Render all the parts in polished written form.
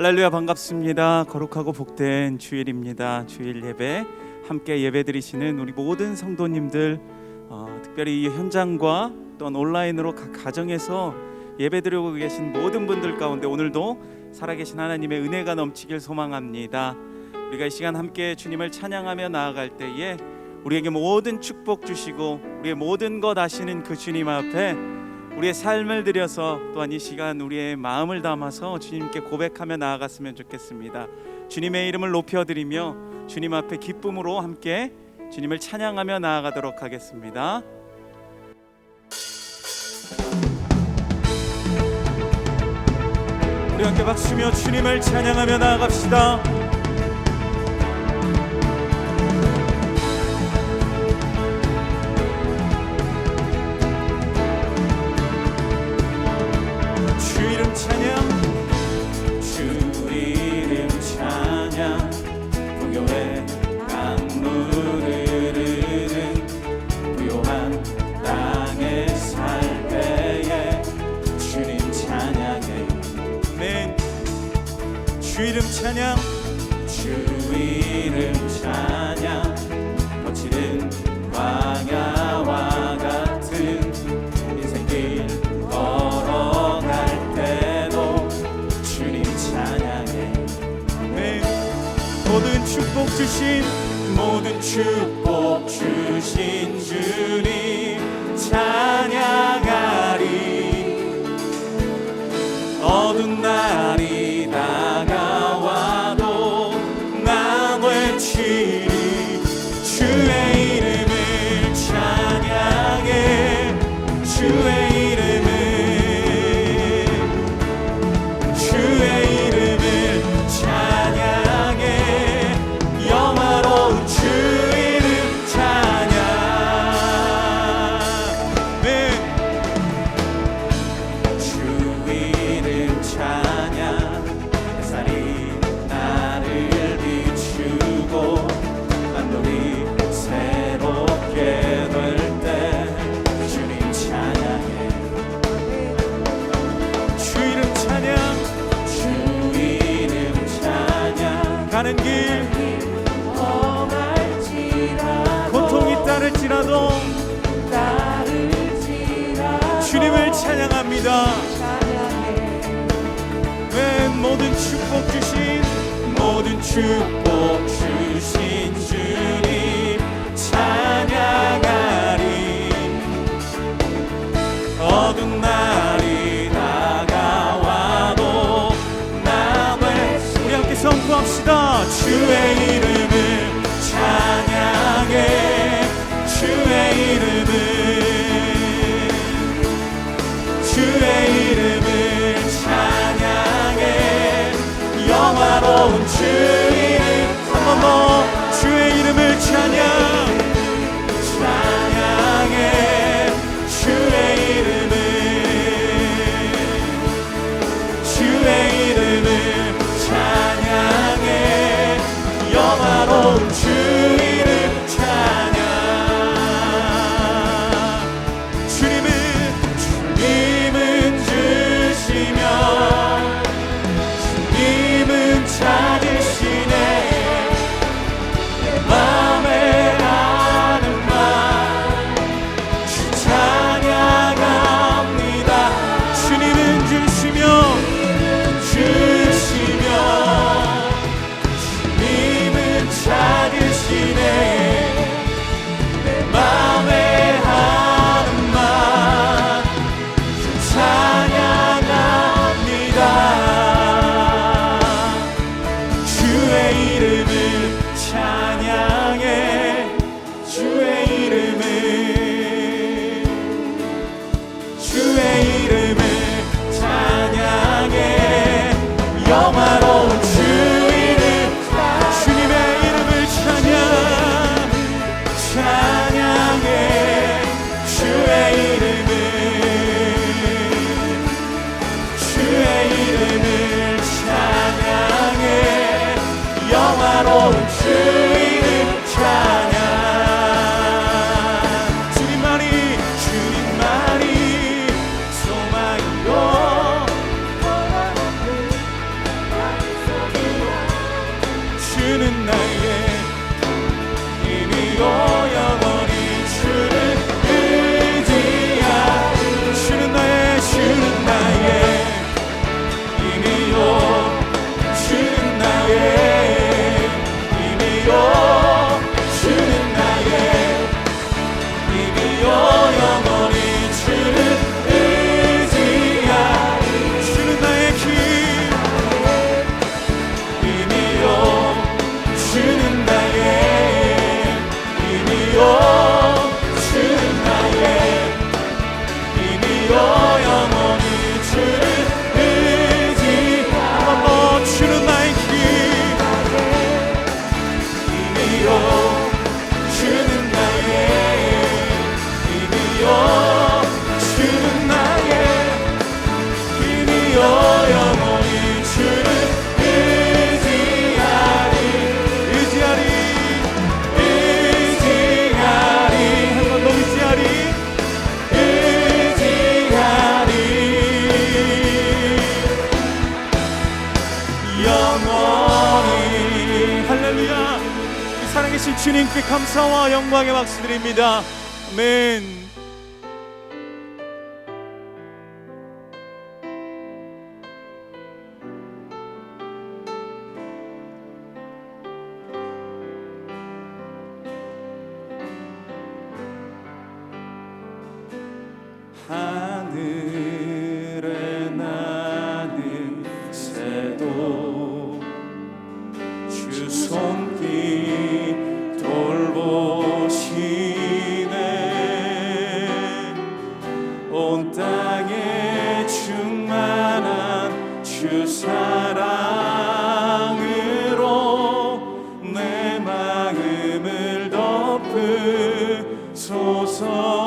할렐루야, 반갑습니다. 거룩하고 복된 주일입니다. 주일 예배 함께 예배드리시는 우리 모든 성도님들, 특별히 이 현장과 또한 온라인으로 각 가정에서 예배드리고 계신 모든 분들 가운데 오늘도 살아계신 하나님의 은혜가 넘치길 소망합니다. 우리가 이 시간 함께 주님을 찬양하며 나아갈 때에 우리에게 모든 축복 주시고 우리의 모든 것 아시는 그 주님 앞에 우리의 삶을 드려서 또한 이 시간 우리의 마음을 담아서 주님께 고백하며 나아갔으면 좋겠습니다. 주님의 이름을 높여드리며 주님 앞에 기쁨으로 함께 주님을 찬양하며 나아가도록 하겠습니다. 우리 함께 박수며 주님을 찬양하며 나아갑시다. 주 이름 찬양, 주 이름 찬양. 거칠은 광야와 같은 인생길 걸어갈 때도 주님 찬양해. 아멘. 모든 축복 주신 주님 찬양하리. 어두운 날이 다가와도 난 외치리. 주의 이름을 찬양해. 주의 이름을 찬양해. 영화로운 주 이름 찬양. 네. 주 이름 찬양. 햇살이 나를 비추고 만dol이 새롭게 될 때 주님 찬양해. 주 이름 찬양. 주 이름 찬양. 가는 길 고통이 따를지라도 주님을 찬양합니다. 웬 모든 축복 주신 주님 찬양하리. 어두운 날이 다가와도 우리 함께 선포합시다. 주의 이름을 찬양해. 주의 이름을 찬양해. 영화로운 주 이름. 한 번 더 주의 이름을 찬양해. 주의 이름을 찬양해. 영화로운 주 이름 찬양. 주님은 주시며 주님은 찾으시네. 내 맘에 하는 말 주 찬양합니다. 주님은 주시며 주님은 찾으시네. 내 맘에 하는 말 주 찬양합니다. 주의 이름을 찬양해. 주의 이름을 찬양해. 영화로운 주 이름. 주님의 이름을 찬양해. 주의 이름을 찬양해. 영화로운 주 이름 찬양. 주님만이 소망이요. 영원히. 할렐루야. 살아계신 주님께 감사와 영광의 박수 드립니다. 아멘. 하늘에 나는 새도 주 손길 돌보시네. 온 땅에 충만한 주 사랑으로 내 마음을 덮으소서.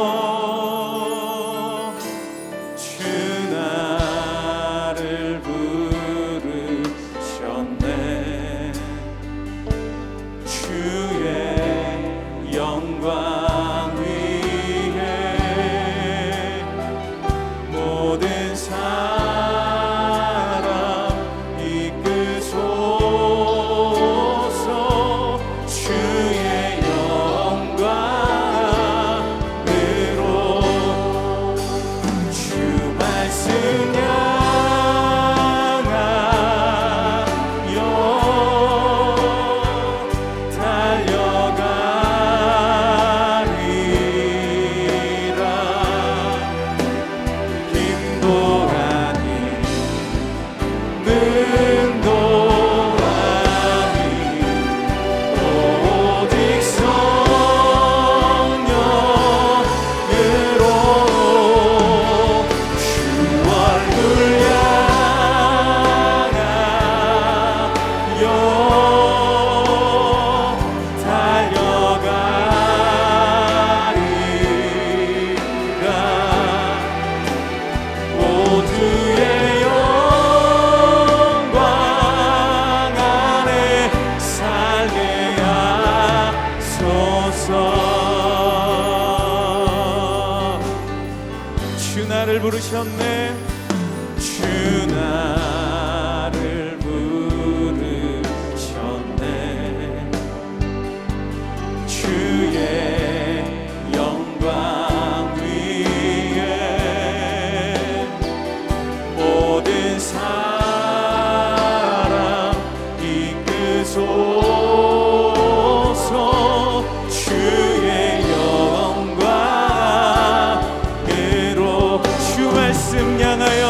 주 나를 부르셨네. 주 나를 부르셨네. 주의 영광 위에 모든 사람 이끄소서. 주의 영광으로 주 말씀 향하여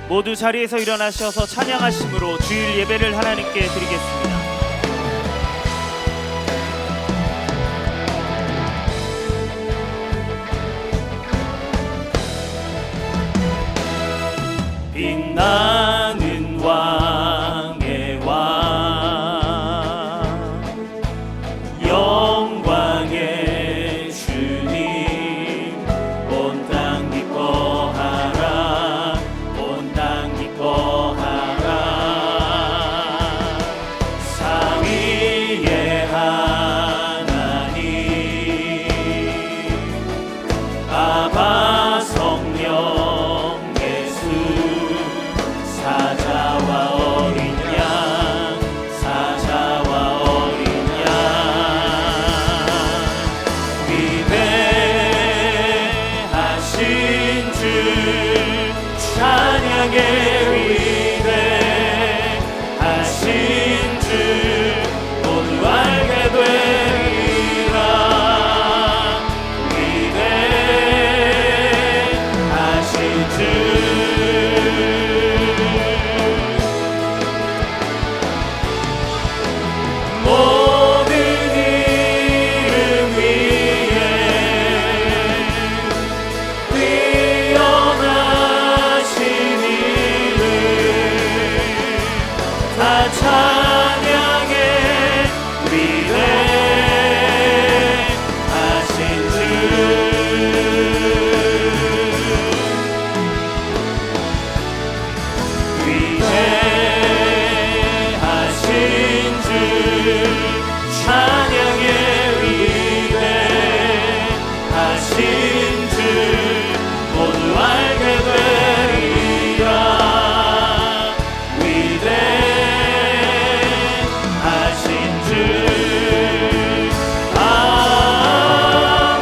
모두 자리에서 일어나셔서 찬양하심으로 주일 예배를 하나님께 드리겠습니다. 빛나는 왕의 왕 영광의 주님 온 땅 기뻐하라 온 땅 기뻐하라 삼위의 하나님 아바 성령 예수 찬양의 위대하신 주 모두 알게 되리라. 위대하신 주 모든 이름 위에 뛰어나신 이름 다 찬양의 위대하신 주 위대하신 주 찬양의 위대하신 주 모두 알게 되리라. 위대하신 주 아멘.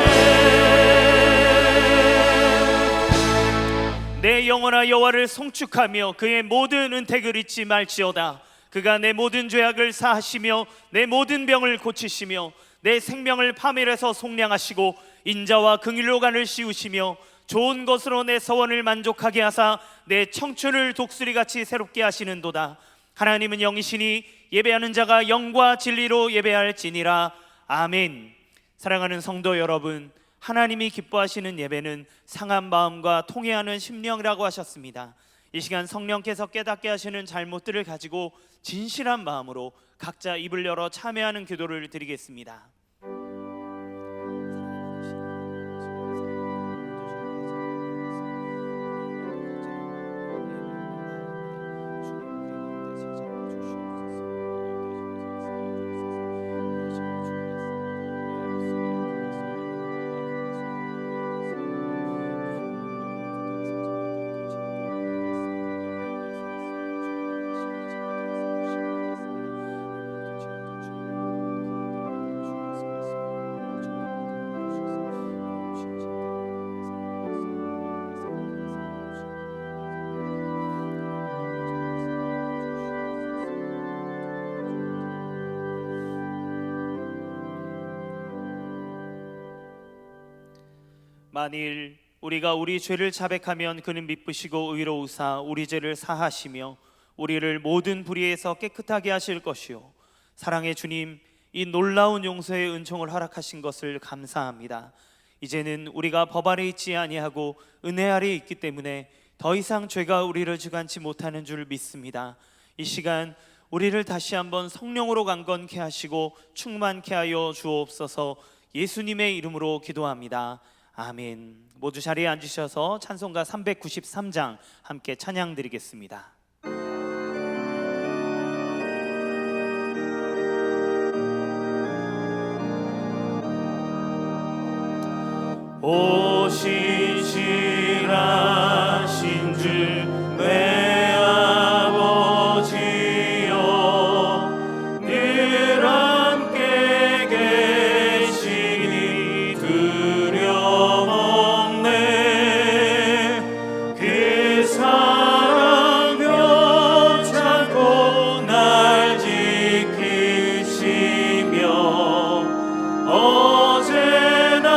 내 영혼아 여호와를 송축하며 그의 모든 은택을 잊지 말지어다. 그가 내 모든 죄악을 사하시며 내 모든 병을 고치시며 내 생명을 파멸해서 속량하시고 인자와 긍휼로 간을 씌우시며 좋은 것으로 내 서원을 만족하게 하사 내 청춘을 독수리같이 새롭게 하시는도다. 하나님은 영이시니 예배하는 자가 영과 진리로 예배할지니라. 아멘. 사랑하는 성도 여러분, 하나님이 기뻐하시는 예배는 상한 마음과 통회하는 심령이라고 하셨습니다. 이 시간 성령께서 깨닫게 하시는 잘못들을 가지고 진실한 마음으로 각자 입을 열어 참여하는 기도를 드리겠습니다. 만일 우리가 우리 죄를 자백하면 그는 미쁘시고 의로우사 우리 죄를 사하시며 우리를 모든 불의에서 깨끗하게 하실 것이요 사랑의 주님, 이 놀라운 용서의 은총을 허락하신 것을 감사합니다. 이제는 우리가 법 아래 있지 아니하고 은혜 아래 있기 때문에 더 이상 죄가 우리를 주관치 못하는 줄 믿습니다. 이 시간 우리를 다시 한번 성령으로 강건케 하시고 충만케 하여 주옵소서. 예수님의 이름으로 기도합니다. 아멘. 모두 자리에 앉으셔서 찬송가 393장 함께 찬양 드리겠습니다. 오 신실하신 주 내 아버지여 늘 함께 계시니 두려움없네. 그 사랑 변찮고 날 지키시며 어제나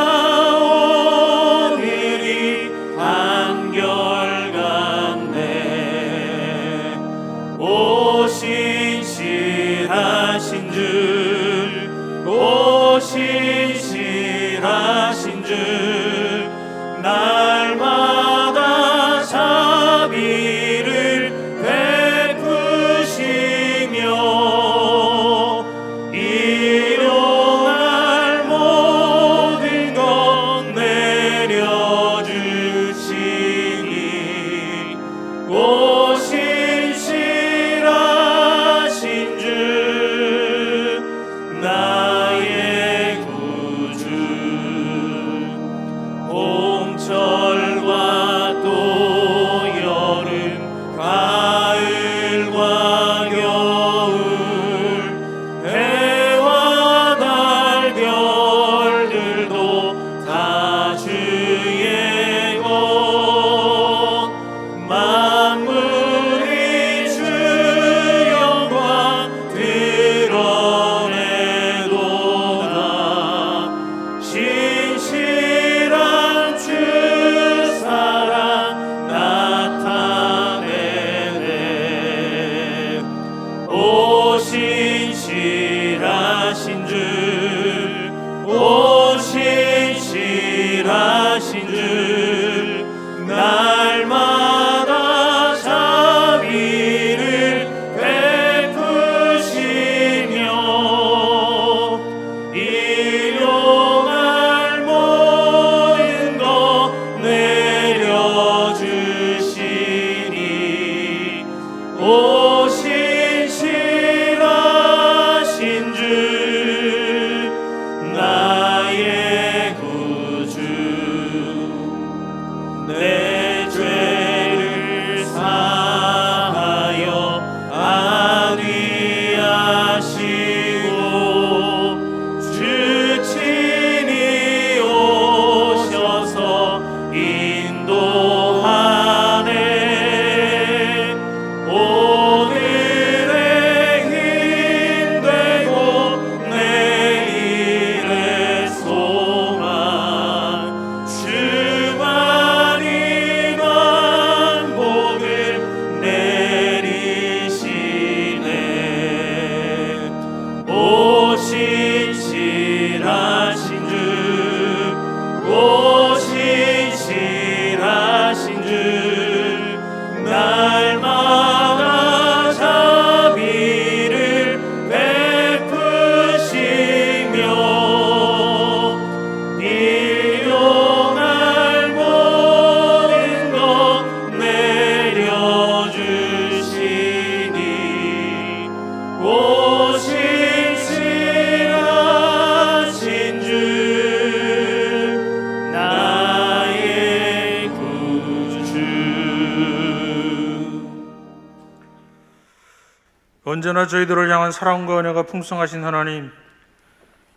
언제나 저희들을 향한 사랑과 은혜가 풍성하신 하나님,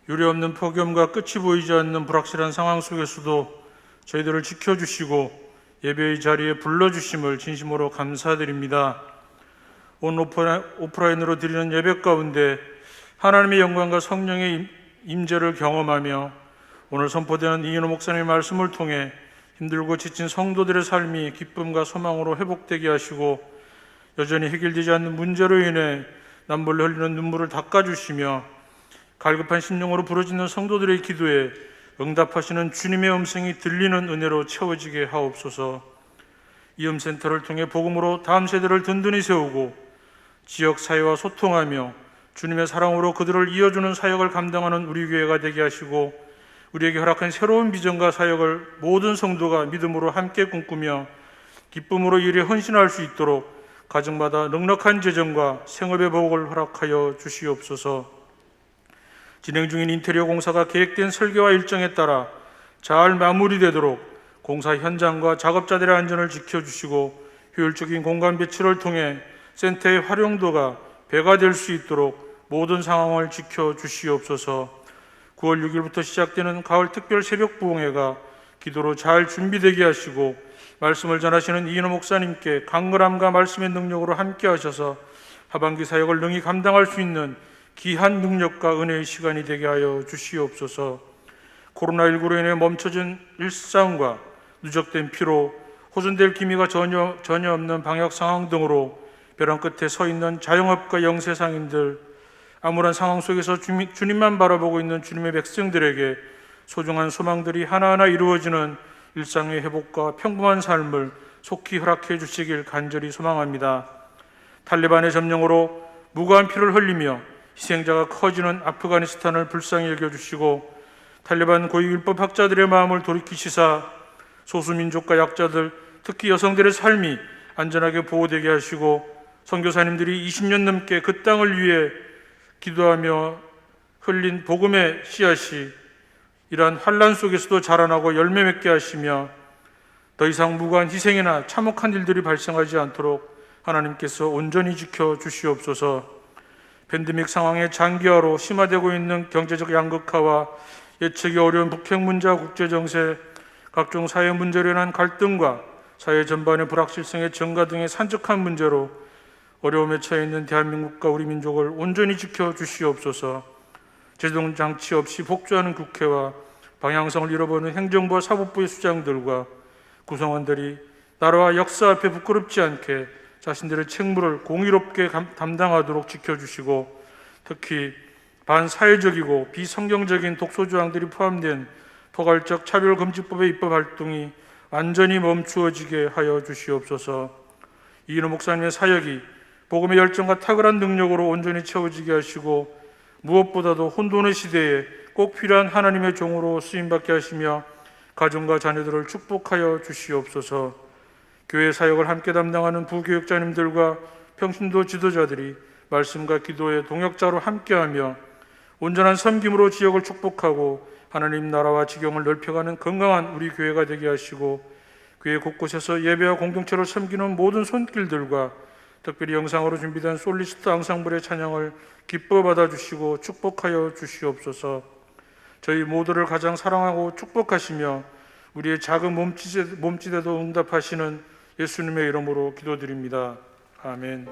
유례없는 폭염과 끝이 보이지 않는 불확실한 상황 속에서도 저희들을 지켜주시고 예배의 자리에 불러주심을 진심으로 감사드립니다. 온 오프라인으로 드리는 예배 가운데 하나님의 영광과 성령의 임재를 경험하며 오늘 선포되는 이인호 목사님의 말씀을 통해 힘들고 지친 성도들의 삶이 기쁨과 소망으로 회복되게 하시고 여전히 해결되지 않는 문제로 인해 남불 흘리는 눈물을 닦아주시며 갈급한 심령으로 부르짖는 성도들의 기도에 응답하시는 주님의 음성이 들리는 은혜로 채워지게 하옵소서. 이음센터를 통해 복음으로 다음 세대를 든든히 세우고 지역 사회와 소통하며 주님의 사랑으로 그들을 이어주는 사역을 감당하는 우리 교회가 되게 하시고 우리에게 허락한 새로운 비전과 사역을 모든 성도가 믿음으로 함께 꿈꾸며 기쁨으로 일에 헌신할 수 있도록 가정마다 넉넉한 재정과 생업의 복을 허락하여 주시옵소서. 진행 중인 인테리어 공사가 계획된 설계와 일정에 따라 잘 마무리되도록 공사 현장과 작업자들의 안전을 지켜주시고 효율적인 공간 배치를 통해 센터의 활용도가 배가 될 수 있도록 모든 상황을 지켜주시옵소서. 9월 6일부터 시작되는 가을 특별 새벽 부흥회가 기도로 잘 준비되게 하시고 말씀을 전하시는 이인호 목사님께 강건함과 말씀의 능력으로 함께 하셔서 하반기 사역을 능히 감당할 수 있는 귀한 능력과 은혜의 시간이 되게 하여 주시옵소서. 코로나19로 인해 멈춰진 일상과 누적된 피로, 호전될 기미가 전혀 없는 방역 상황 등으로 벼랑 끝에 서 있는 자영업과 영세상인들, 암울한 상황 속에서 주님만 바라보고 있는 주님의 백성들에게 소중한 소망들이 하나하나 이루어지는 일상의 회복과 평범한 삶을 속히 허락해 주시길 간절히 소망합니다. 탈레반의 점령으로 무고한 피를 흘리며 희생자가 커지는 아프가니스탄을 불쌍히 여겨주시고 탈레반 고위 율법학자들의 마음을 돌이키시사 소수민족과 약자들, 특히 여성들의 삶이 안전하게 보호되게 하시고 선교사님들이 20년 넘게 그 땅을 위해 기도하며 흘린 복음의 씨앗이 이러한 환난 속에서도 자라나고 열매 맺게 하시며 더 이상 무고한 희생이나 참혹한 일들이 발생하지 않도록 하나님께서 온전히 지켜 주시옵소서. 팬데믹 상황의 장기화로 심화되고 있는 경제적 양극화와 예측이 어려운 북핵 문제와 국제정세, 각종 사회 문제로 인한 갈등과 사회 전반의 불확실성의 증가 등의 산적한 문제로 어려움에 처해 있는 대한민국과 우리 민족을 온전히 지켜 주시옵소서. 제동장치 없이 복주하는 국회와 방향성을 잃어버리는 행정부와 사법부의 수장들과 구성원들이 나라와 역사 앞에 부끄럽지 않게 자신들의 책무를 공의롭게 담당하도록 지켜주시고 특히 반사회적이고 비성경적인 독소조항들이 포함된 포괄적 차별금지법의 입법 활동이 완전히 멈추어지게 하여 주시옵소서. 이인호 목사님의 사역이 복음의 열정과 탁월한 능력으로 온전히 채워지게 하시고 무엇보다도 혼돈의 시대에 꼭 필요한 하나님의 종으로 쓰임받게 하시며 가정과 자녀들을 축복하여 주시옵소서. 교회 사역을 함께 담당하는 부교육자님들과 평신도 지도자들이 말씀과 기도의 동역자로 함께하며 온전한 섬김으로 지역을 축복하고 하나님 나라와 지경을 넓혀가는 건강한 우리 교회가 되게 하시고 교회 곳곳에서 예배와 공동체로 섬기는 모든 손길들과 특별히 영상으로 준비된 솔리스트 앙상블의 찬양을 기뻐 받아주시고 축복하여 주시옵소서. 저희 모두를 가장 사랑하고 축복하시며 우리의 작은 몸짓에도 응답하시는 예수님의 이름으로 기도드립니다. 아멘.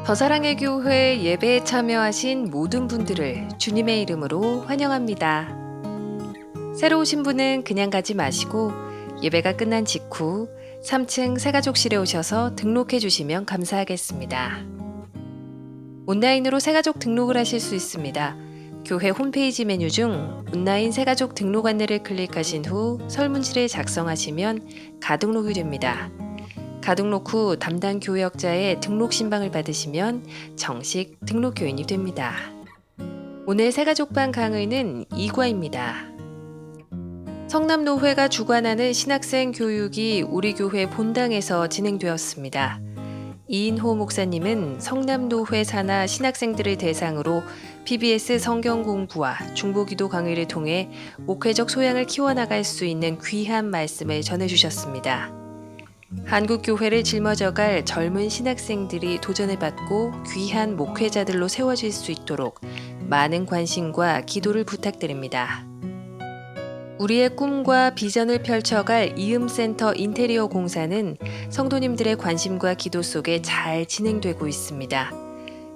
더사랑의 교회 예배에 참여하신 모든 분들을 주님의 이름으로 환영합니다. 새로 오신 분은 그냥 가지 마시고 예배가 끝난 직후 3층 새가족실에 오셔서 등록해 주시면 감사하겠습니다. 온라인으로 새가족 등록을 하실 수 있습니다. 교회 홈페이지 메뉴 중 온라인 새가족 등록 안내를 클릭하신 후 설문지를 작성하시면 가등록이 됩니다. 가등록 후 담당 교역자의 등록 신방을 받으시면 정식 등록 교인이 됩니다. 오늘 새가족반 강의는 2과입니다. 성남노회가 주관하는 신학생 교육이 우리 교회 본당에서 진행되었습니다. 이인호 목사님은 성남노회 산하 신학생들을 대상으로 PBS 성경 공부와 중보기도 강의를 통해 목회적 소양을 키워나갈 수 있는 귀한 말씀을 전해주셨습니다. 한국 교회를 짊어져갈 젊은 신학생들이 도전을 받고 귀한 목회자들로 세워질 수 있도록 많은 관심과 기도를 부탁드립니다. 우리의 꿈과 비전을 펼쳐갈 이음센터 인테리어 공사는 성도님들의 관심과 기도 속에 잘 진행되고 있습니다.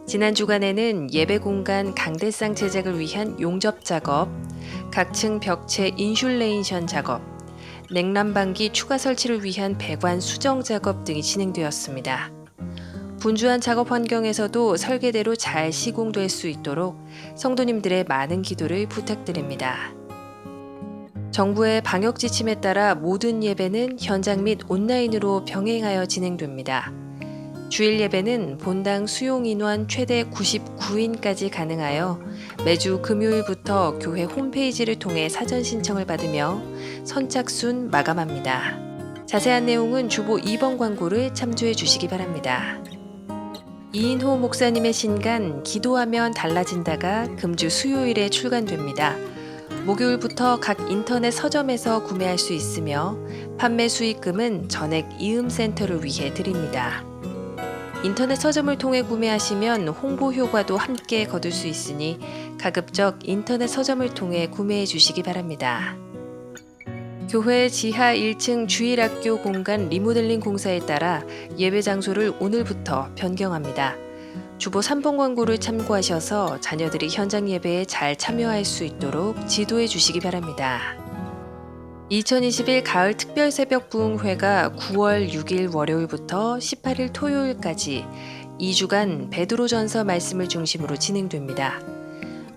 지난 주간에는 예배 공간 강대상 제작을 위한 용접 작업, 각층 벽체 인슐레이션 작업, 냉난방기 추가 설치를 위한 배관 수정 작업 등이 진행되었습니다. 분주한 작업 환경에서도 설계대로 잘 시공될 수 있도록 성도님들의 많은 기도를 부탁드립니다. 정부의 방역 지침에 따라 모든 예배는 현장 및 온라인으로 병행하여 진행됩니다. 주일 예배는 본당 수용 인원 최대 99인까지 가능하여 매주 금요일부터 교회 홈페이지를 통해 사전 신청을 받으며 선착순 마감합니다. 자세한 내용은 주보 2번 광고를 참조해 주시기 바랍니다. 이인호 목사님의 신간 기도하면 달라진다가 금주 수요일에 출간됩니다. 목요일부터 각 인터넷 서점에서 구매할 수 있으며 판매 수익금은 전액 이음센터를 위해 드립니다. 인터넷 서점을 통해 구매하시면 홍보 효과도 함께 거둘 수 있으니 가급적 인터넷 서점을 통해 구매해 주시기 바랍니다. 교회 지하 1층 주일학교 공간 리모델링 공사에 따라 예배 장소를 오늘부터 변경합니다. 주보 3번 광고를 참고하셔서 자녀들이 현장 예배에 잘 참여할 수 있도록 지도해 주시기 바랍니다. 2021 가을 특별 새벽 부흥회가 9월 6일 월요일부터 18일 토요일까지 2주간 베드로전서 말씀을 중심으로 진행됩니다.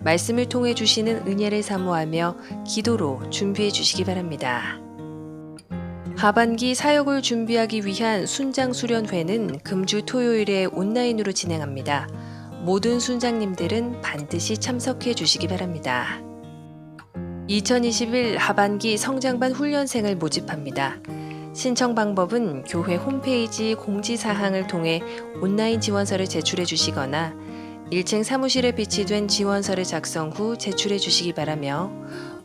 말씀을 통해 주시는 은혜를 사모하며 기도로 준비해 주시기 바랍니다. 하반기 사역을 준비하기 위한 순장 수련회는 금주 토요일에 온라인으로 진행합니다. 모든 순장님들은 반드시 참석해 주시기 바랍니다. 2021 하반기 성장반 훈련생을 모집합니다. 신청 방법은 교회 홈페이지 공지사항을 통해 온라인 지원서를 제출해 주시거나 1층 사무실에 비치된 지원서를 작성 후 제출해 주시기 바라며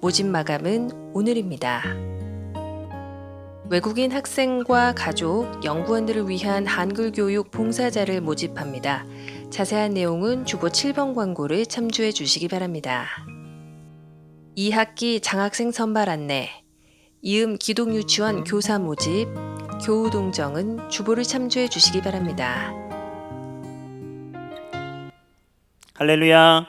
모집 마감은 오늘입니다. 외국인 학생과 가족, 연구원들을 위한 한글 교육 봉사자를 모집합니다. 자세한 내용은 주보 7번 광고를 참조해 주시기 바랍니다. 2학기 장학생 선발 안내, 이음 기독유치원 교사 모집, 교우 동정은 주보를 참조해 주시기 바랍니다. 할렐루야.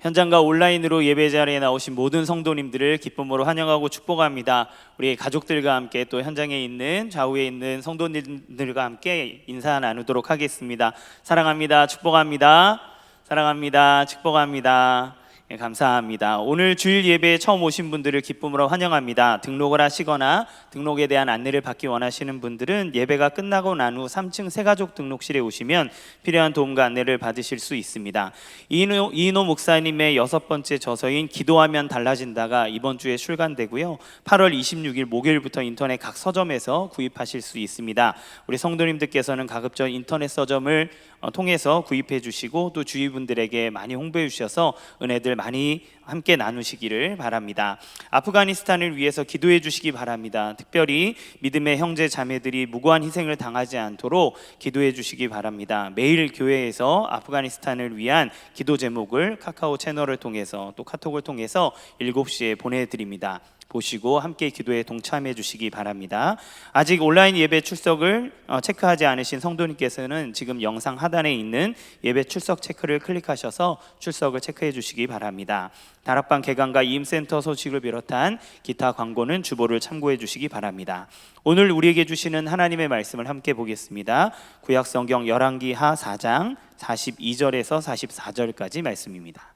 현장과 온라인으로 예배 자리에 나오신 모든 성도님들을 기쁨으로 환영하고 축복합니다. 우리 가족들과 함께 또 현장에 있는 좌우에 있는 성도님들과 함께 인사 나누도록 하겠습니다. 사랑합니다. 축복합니다. 사랑합니다. 축복합니다. 예, 감사합니다. 오늘 주일 예배에 처음 오신 분들을 기쁨으로 환영합니다. 등록을 하시거나 등록에 대한 안내를 받기 원하시는 분들은 예배가 끝나고 난 후 3층 새가족 등록실에 오시면 필요한 도움과 안내를 받으실 수 있습니다. 이인호 목사님의 6번째 저서인 기도하면 달라진다가 이번 주에 출간되고요. 8월 26일 목요일부터 인터넷 각 서점에서 구입하실 수 있습니다. 우리 성도님들께서는 가급적 인터넷 서점을 통해서 구입해 주시고 또 주위 분들에게 많이 홍보해 주셔서 은혜들 많이 함께 나누시기를 바랍니다. 아프가니스탄을 위해서 기도해 주시기 바랍니다. 특별히 믿음의 형제 자매들이 무고한 희생을 당하지 않도록 기도해 주시기 바랍니다. 매일 교회에서 아프가니스탄을 위한 기도 제목을 카카오 채널을 통해서 또 카톡을 통해서 7시에 보내드립니다. 보시고 함께 기도에 동참해 주시기 바랍니다. 아직 온라인 예배 출석을 체크하지 않으신 성도님께서는 지금 영상 하단에 있는 예배 출석 체크를 클릭하셔서 출석을 체크해 주시기 바랍니다. 다락방 개강과 이임센터 소식을 비롯한 기타 광고는 주보를 참고해 주시기 바랍니다. 오늘 우리에게 주시는 하나님의 말씀을 함께 보겠습니다. 구약성경 열왕기하 4장 42절에서 44절까지 말씀입니다.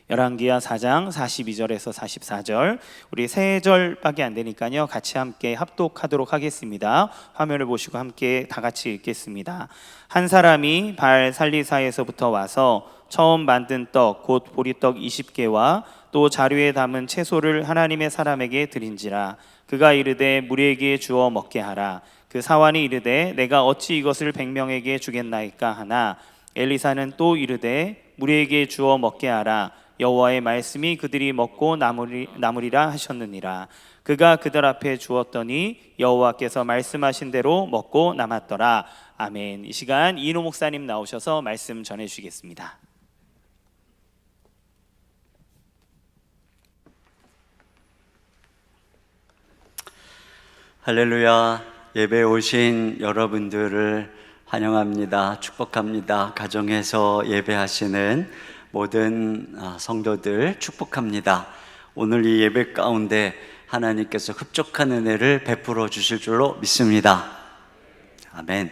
열왕기하 4장 42절에서 44절, 우리 3절밖에 안 되니까요 같이 함께 합독하도록 하겠습니다. 화면을 보시고 함께 다 같이 읽겠습니다. 한 사람이 발 살리사에서부터 와서 처음 만든 떡 곧 보리떡 20개와 또 자루에 담은 채소를 하나님의 사람에게 드린지라. 그가 이르되 무리에게 주어 먹게 하라. 그 사환이 이르되 내가 어찌 이것을 100명에게 주겠나이까 하나, 엘리사는 또 이르되 무리에게 주어 먹게 하라. 여호와의 말씀이 그들이 먹고 남으리라 하셨느니라. 그가 그들 앞에 주었더니 여호와께서 말씀하신 대로 먹고 남았더라. 아멘. 이 시간 이인호 목사님 나오셔서 말씀 전해 주시겠습니다. 할렐루야. 예배에 오신 여러분들을 환영합니다. 축복합니다. 가정에서 예배하시는 모든 성도들 축복합니다. 오늘 이 예배 가운데 하나님께서 흡족한 은혜를 베풀어 주실 줄로 믿습니다. 아멘.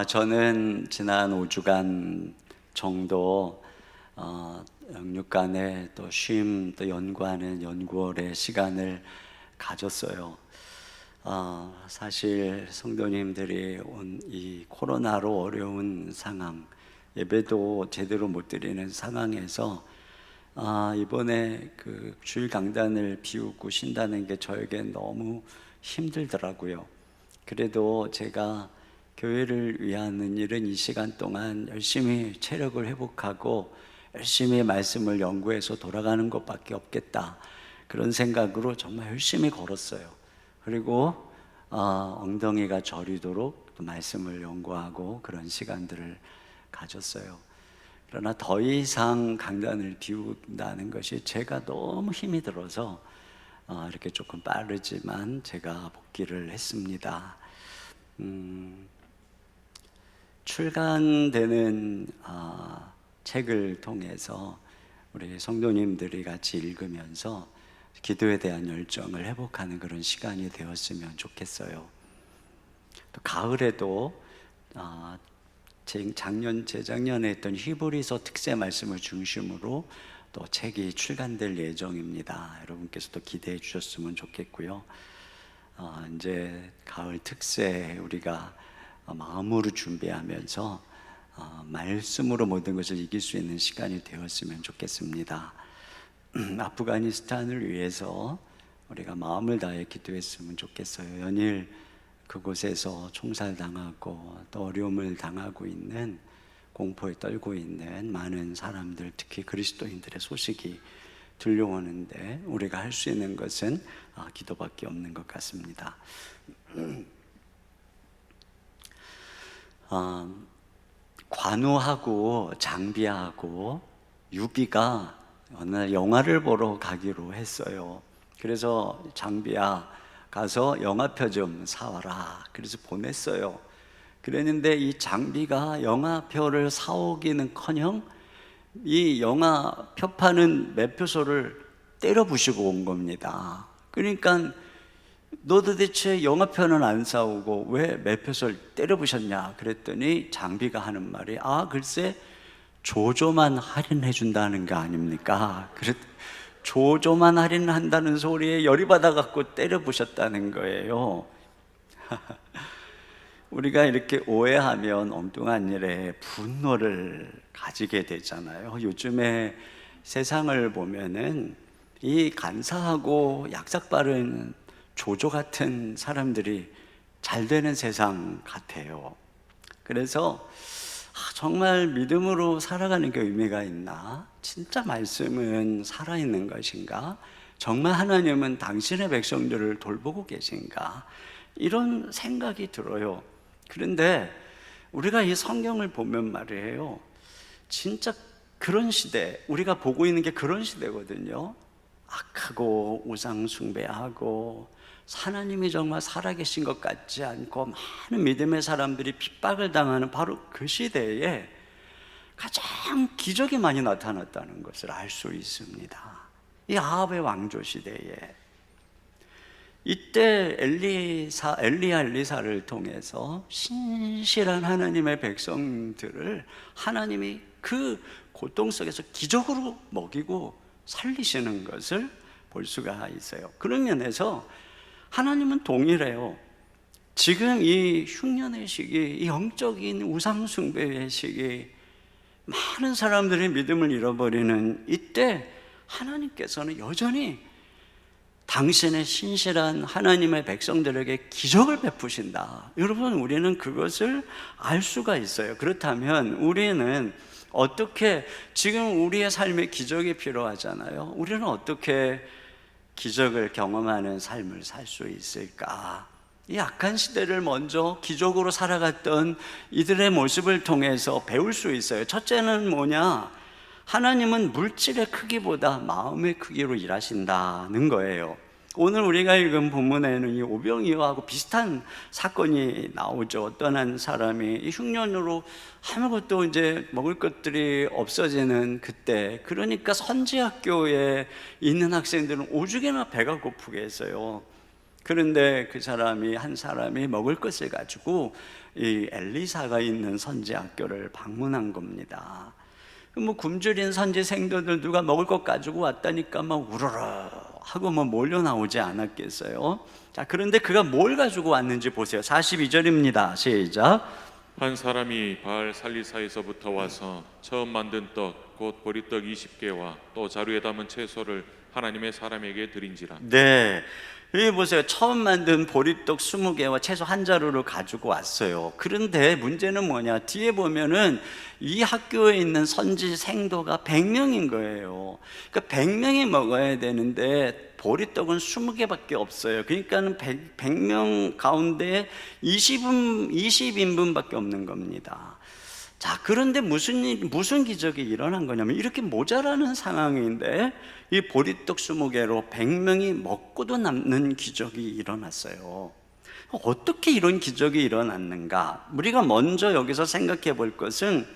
저는 지난 5주간 정도 영육간에 또 쉼, 또 연구하는 연구월의 시간을 가졌어요. 사실 성도님들이 온 이 코로나로 어려운 상황, 예배도 제대로 못 드리는 상황에서 이번에 그 주일 강단을 비우고 쉰다는 게 저에게 너무 힘들더라고요. 그래도 제가 교회를 위하는 일은 이 시간 동안 열심히 체력을 회복하고 열심히 말씀을 연구해서 돌아가는 것밖에 없겠다, 그런 생각으로 정말 열심히 걸었어요. 그리고 엉덩이가 저리도록 또 말씀을 연구하고 그런 시간들을 가졌어요. 그러나 더 이상 강단을 비운다는 것이 제가 너무 힘이 들어서 이렇게 조금 빠르지만 제가 복귀를 했습니다. 출간되는 책을 통해서 우리 성도님들이 같이 읽으면서 기도에 대한 열정을 회복하는 그런 시간이 되었으면 좋겠어요. 또 가을에도 재작년에 했던 히브리서 특세 말씀을 중심으로 또 책이 출간될 예정입니다. 여러분께서도 기대해 주셨으면 좋겠고요. 이제 가을 특세 우리가 마음으로 준비하면서 말씀으로 모든 것을 이길 수 있는 시간이 되었으면 좋겠습니다. 아프가니스탄을 위해서 우리가 마음을 다해 기도했으면 좋겠어요. 연일 그곳에서 총살당하고 또 어려움을 당하고 있는, 공포에 떨고 있는 많은 사람들, 특히 그리스도인들의 소식이 들려오는데 우리가 할 수 있는 것은 기도밖에 없는 것 같습니다. 관우하고 장비하고 유비가 어느 날 영화를 보러 가기로 했어요. 그래서 장비야 가서 영화표 좀 사와라, 그래서 보냈어요. 그랬는데 이 장비가 영화표를 사오기는커녕 이 영화표 파는 매표소를 때려 부시고 온 겁니다. 그러니까 너 도대체 영화표는 안 사오고 왜 매표소를 때려 부셨냐 그랬더니 장비가 하는 말이 글쎄 조조만 할인해 준다는 거 아닙니까? 조조만 할인한다는 소리에 열이 받아갖고 때려 부셨다는 거예요. 우리가 이렇게 오해하면 엉뚱한 일에 분노를 가지게 되잖아요. 요즘에 세상을 보면은 이 간사하고 약삭 빠른 조조 같은 사람들이 잘 되는 세상 같아요. 그래서 정말 믿음으로 살아가는 게 의미가 있나? 진짜 말씀은 살아있는 것인가? 정말 하나님은 당신의 백성들을 돌보고 계신가? 이런 생각이 들어요. 그런데 우리가 이 성경을 보면 말이에요, 진짜 그런 시대, 우리가 보고 있는 게 그런 시대거든요. 악하고 우상 숭배하고 하나님이 정말 살아계신 것 같지 않고 많은 믿음의 사람들이 핍박을 당하는 바로 그 시대에 가장 기적이 많이 나타났다는 것을 알 수 있습니다. 이 아합의 왕조 시대에 이때 엘리사를 통해서 신실한 하나님의 백성들을 하나님이 그 고통 속에서 기적으로 먹이고 살리시는 것을 볼 수가 있어요. 그런 면에서 하나님은 동일해요. 지금 이 흉년의 시기, 이 영적인 우상 숭배의 시기, 많은 사람들이 믿음을 잃어버리는 이때 하나님께서는 여전히 당신의 신실한 하나님의 백성들에게 기적을 베푸신다. 여러분, 우리는 그것을 알 수가 있어요. 그렇다면 우리는 어떻게, 지금 우리의 삶에 기적이 필요하잖아요. 우리는 어떻게 기적을 경험하는 삶을 살 수 있을까? 이 악한 시대를 먼저 기적으로 살아갔던 이들의 모습을 통해서 배울 수 있어요. 첫째는 뭐냐? 하나님은 물질의 크기보다 마음의 크기로 일하신다는 거예요. 오늘 우리가 읽은 본문에는 이 오병이어하고 비슷한 사건이 나오죠. 어떤 한 사람이 이 흉년으로 아무것도 이제 먹을 것들이 없어지는 그때, 그러니까 선지학교에 있는 학생들은 오죽이나 배가 고프게 했어요. 그런데 그 사람이, 한 사람이 먹을 것을 가지고 이 엘리사가 있는 선지학교를 방문한 겁니다. 뭐 굶주린 선지 생도들 누가 먹을 것 가지고 왔다니까 막 우르르 하고 뭐 몰려 나오지 않았겠어요? 자, 그런데 그가 뭘 가지고 왔는지 보세요. 42절입니다. 시작. 한 사람이 바알 살리사에서부터 와서 처음 만든 떡 곧 보리떡 20개와 또 자루에 담은 채소를 하나님의 사람에게 드린지라. 네, 여기 보세요. 처음 만든 보리떡 20개와 채소 한 자루를 가지고 왔어요. 그런데 문제는 뭐냐? 뒤에 보면은 이 학교에 있는 선지 생도가 100명인 거예요. 그러니까 100명이 먹어야 되는데 보리떡은 20개밖에 없어요. 그러니까는 100명 가운데 20인분밖에 없는 겁니다. 자, 그런데 무슨 기적이 일어난 거냐면, 이렇게 모자라는 상황인데 이 보리떡 20개로 100명이 먹고도 남는 기적이 일어났어요. 어떻게 이런 기적이 일어났는가? 우리가 먼저 여기서 생각해 볼 것은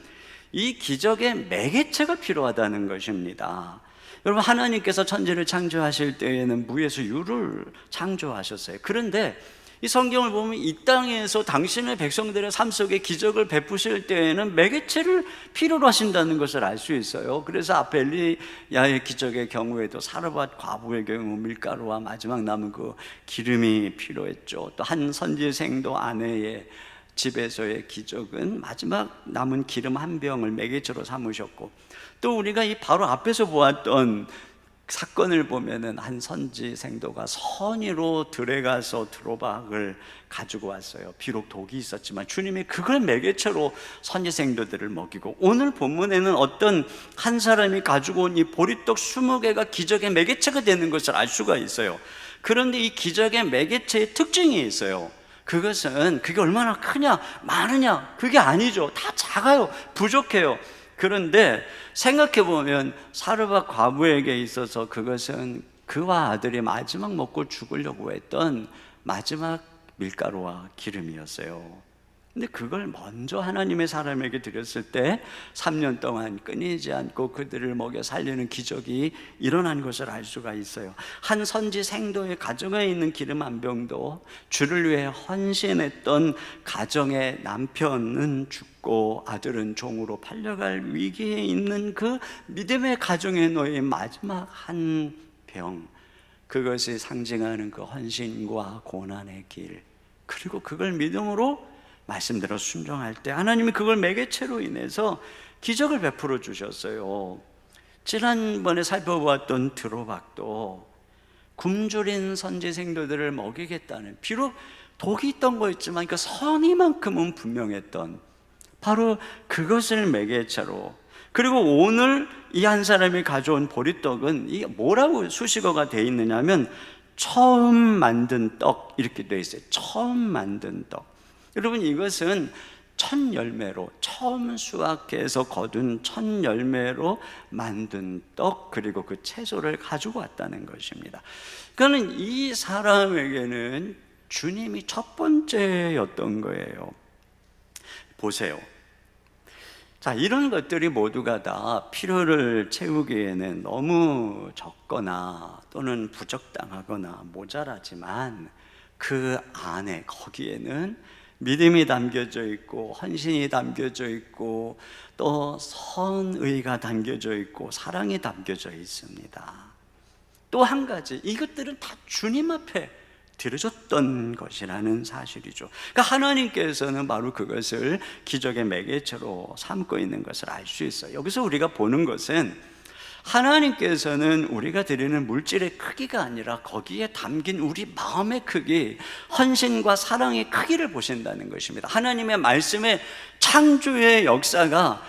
이 기적의 매개체가 필요하다는 것입니다. 여러분, 하나님께서 천지를 창조하실 때에는 무에서 유를 창조하셨어요. 그런데 이 성경을 보면 이 땅에서 당신의 백성들의 삶 속에 기적을 베푸실 때에는 매개체를 필요로 하신다는 것을 알 수 있어요. 그래서 앞에 엘리야의 기적의 경우에도 사르밧 과부의 경우 밀가루와 마지막 남은 그 기름이 필요했죠. 또 한 선지생도 아내의 집에서의 기적은 마지막 남은 기름 한 병을 매개체로 삼으셨고, 또 우리가 이 바로 앞에서 보았던 사건을 보면은 한 선지생도가 선의로 들에 가서 드로박을 가지고 왔어요. 비록 독이 있었지만 주님이 그걸 매개체로 선지생도들을 먹이고, 오늘 본문에는 어떤 한 사람이 가지고 온 이 보리떡 20개가 기적의 매개체가 되는 것을 알 수가 있어요. 그런데 이 기적의 매개체의 특징이 있어요. 그것은 그게 얼마나 크냐 많으냐 그게 아니죠. 다 작아요. 부족해요. 그런데 생각해 보면 사르밧 과부에게 있어서 그것은 그와 아들이 마지막 먹고 죽으려고 했던 마지막 밀가루와 기름이었어요. 근데 그걸 먼저 하나님의 사람에게 드렸을 때 3년 동안 끊이지 않고 그들을 먹여 살리는 기적이 일어난 것을 알 수가 있어요. 한 선지 생도의 가정에 있는 기름 한 병도 주를 위해 헌신했던 가정의 남편은 죽고 아들은 종으로 팔려갈 위기에 있는 그 믿음의 가정에 놓인 마지막 한 병, 그것이 상징하는 그 헌신과 고난의 길, 그리고 그걸 믿음으로 말씀대로 순종할 때 하나님이 그걸 매개체로 인해서 기적을 베풀어 주셨어요. 지난번에 살펴보았던 드로박도 굶주린 선지생도들을 먹이겠다는, 비록 독이 있던 거였지만 그 선의만큼은 분명했던 바로 그것을 매개체로, 그리고 오늘 이 한 사람이 가져온 보리떡은 이게 뭐라고 수식어가 되어 있느냐면 처음 만든 떡 이렇게 되어 있어요. 처음 만든 떡. 여러분, 이것은 첫 열매로, 처음 수확해서 거둔 첫 열매로 만든 떡, 그리고 그 채소를 가지고 왔다는 것입니다. 그러니까 이 사람에게는 주님이 첫 번째였던 거예요. 보세요. 자, 이런 것들이 모두가 다 필요를 채우기에는 너무 적거나 또는 부적당하거나 모자라지만 그 안에, 거기에는 믿음이 담겨져 있고 헌신이 담겨져 있고 또 선의가 담겨져 있고 사랑이 담겨져 있습니다. 또 한 가지, 이것들은 다 주님 앞에 드려졌던 것이라는 사실이죠. 그러니까 하나님께서는 바로 그것을 기적의 매개체로 삼고 있는 것을 알 수 있어요. 여기서 우리가 보는 것은 하나님께서는 우리가 드리는 물질의 크기가 아니라 거기에 담긴 우리 마음의 크기, 헌신과 사랑의 크기를 보신다는 것입니다. 하나님의 말씀의 창조의 역사가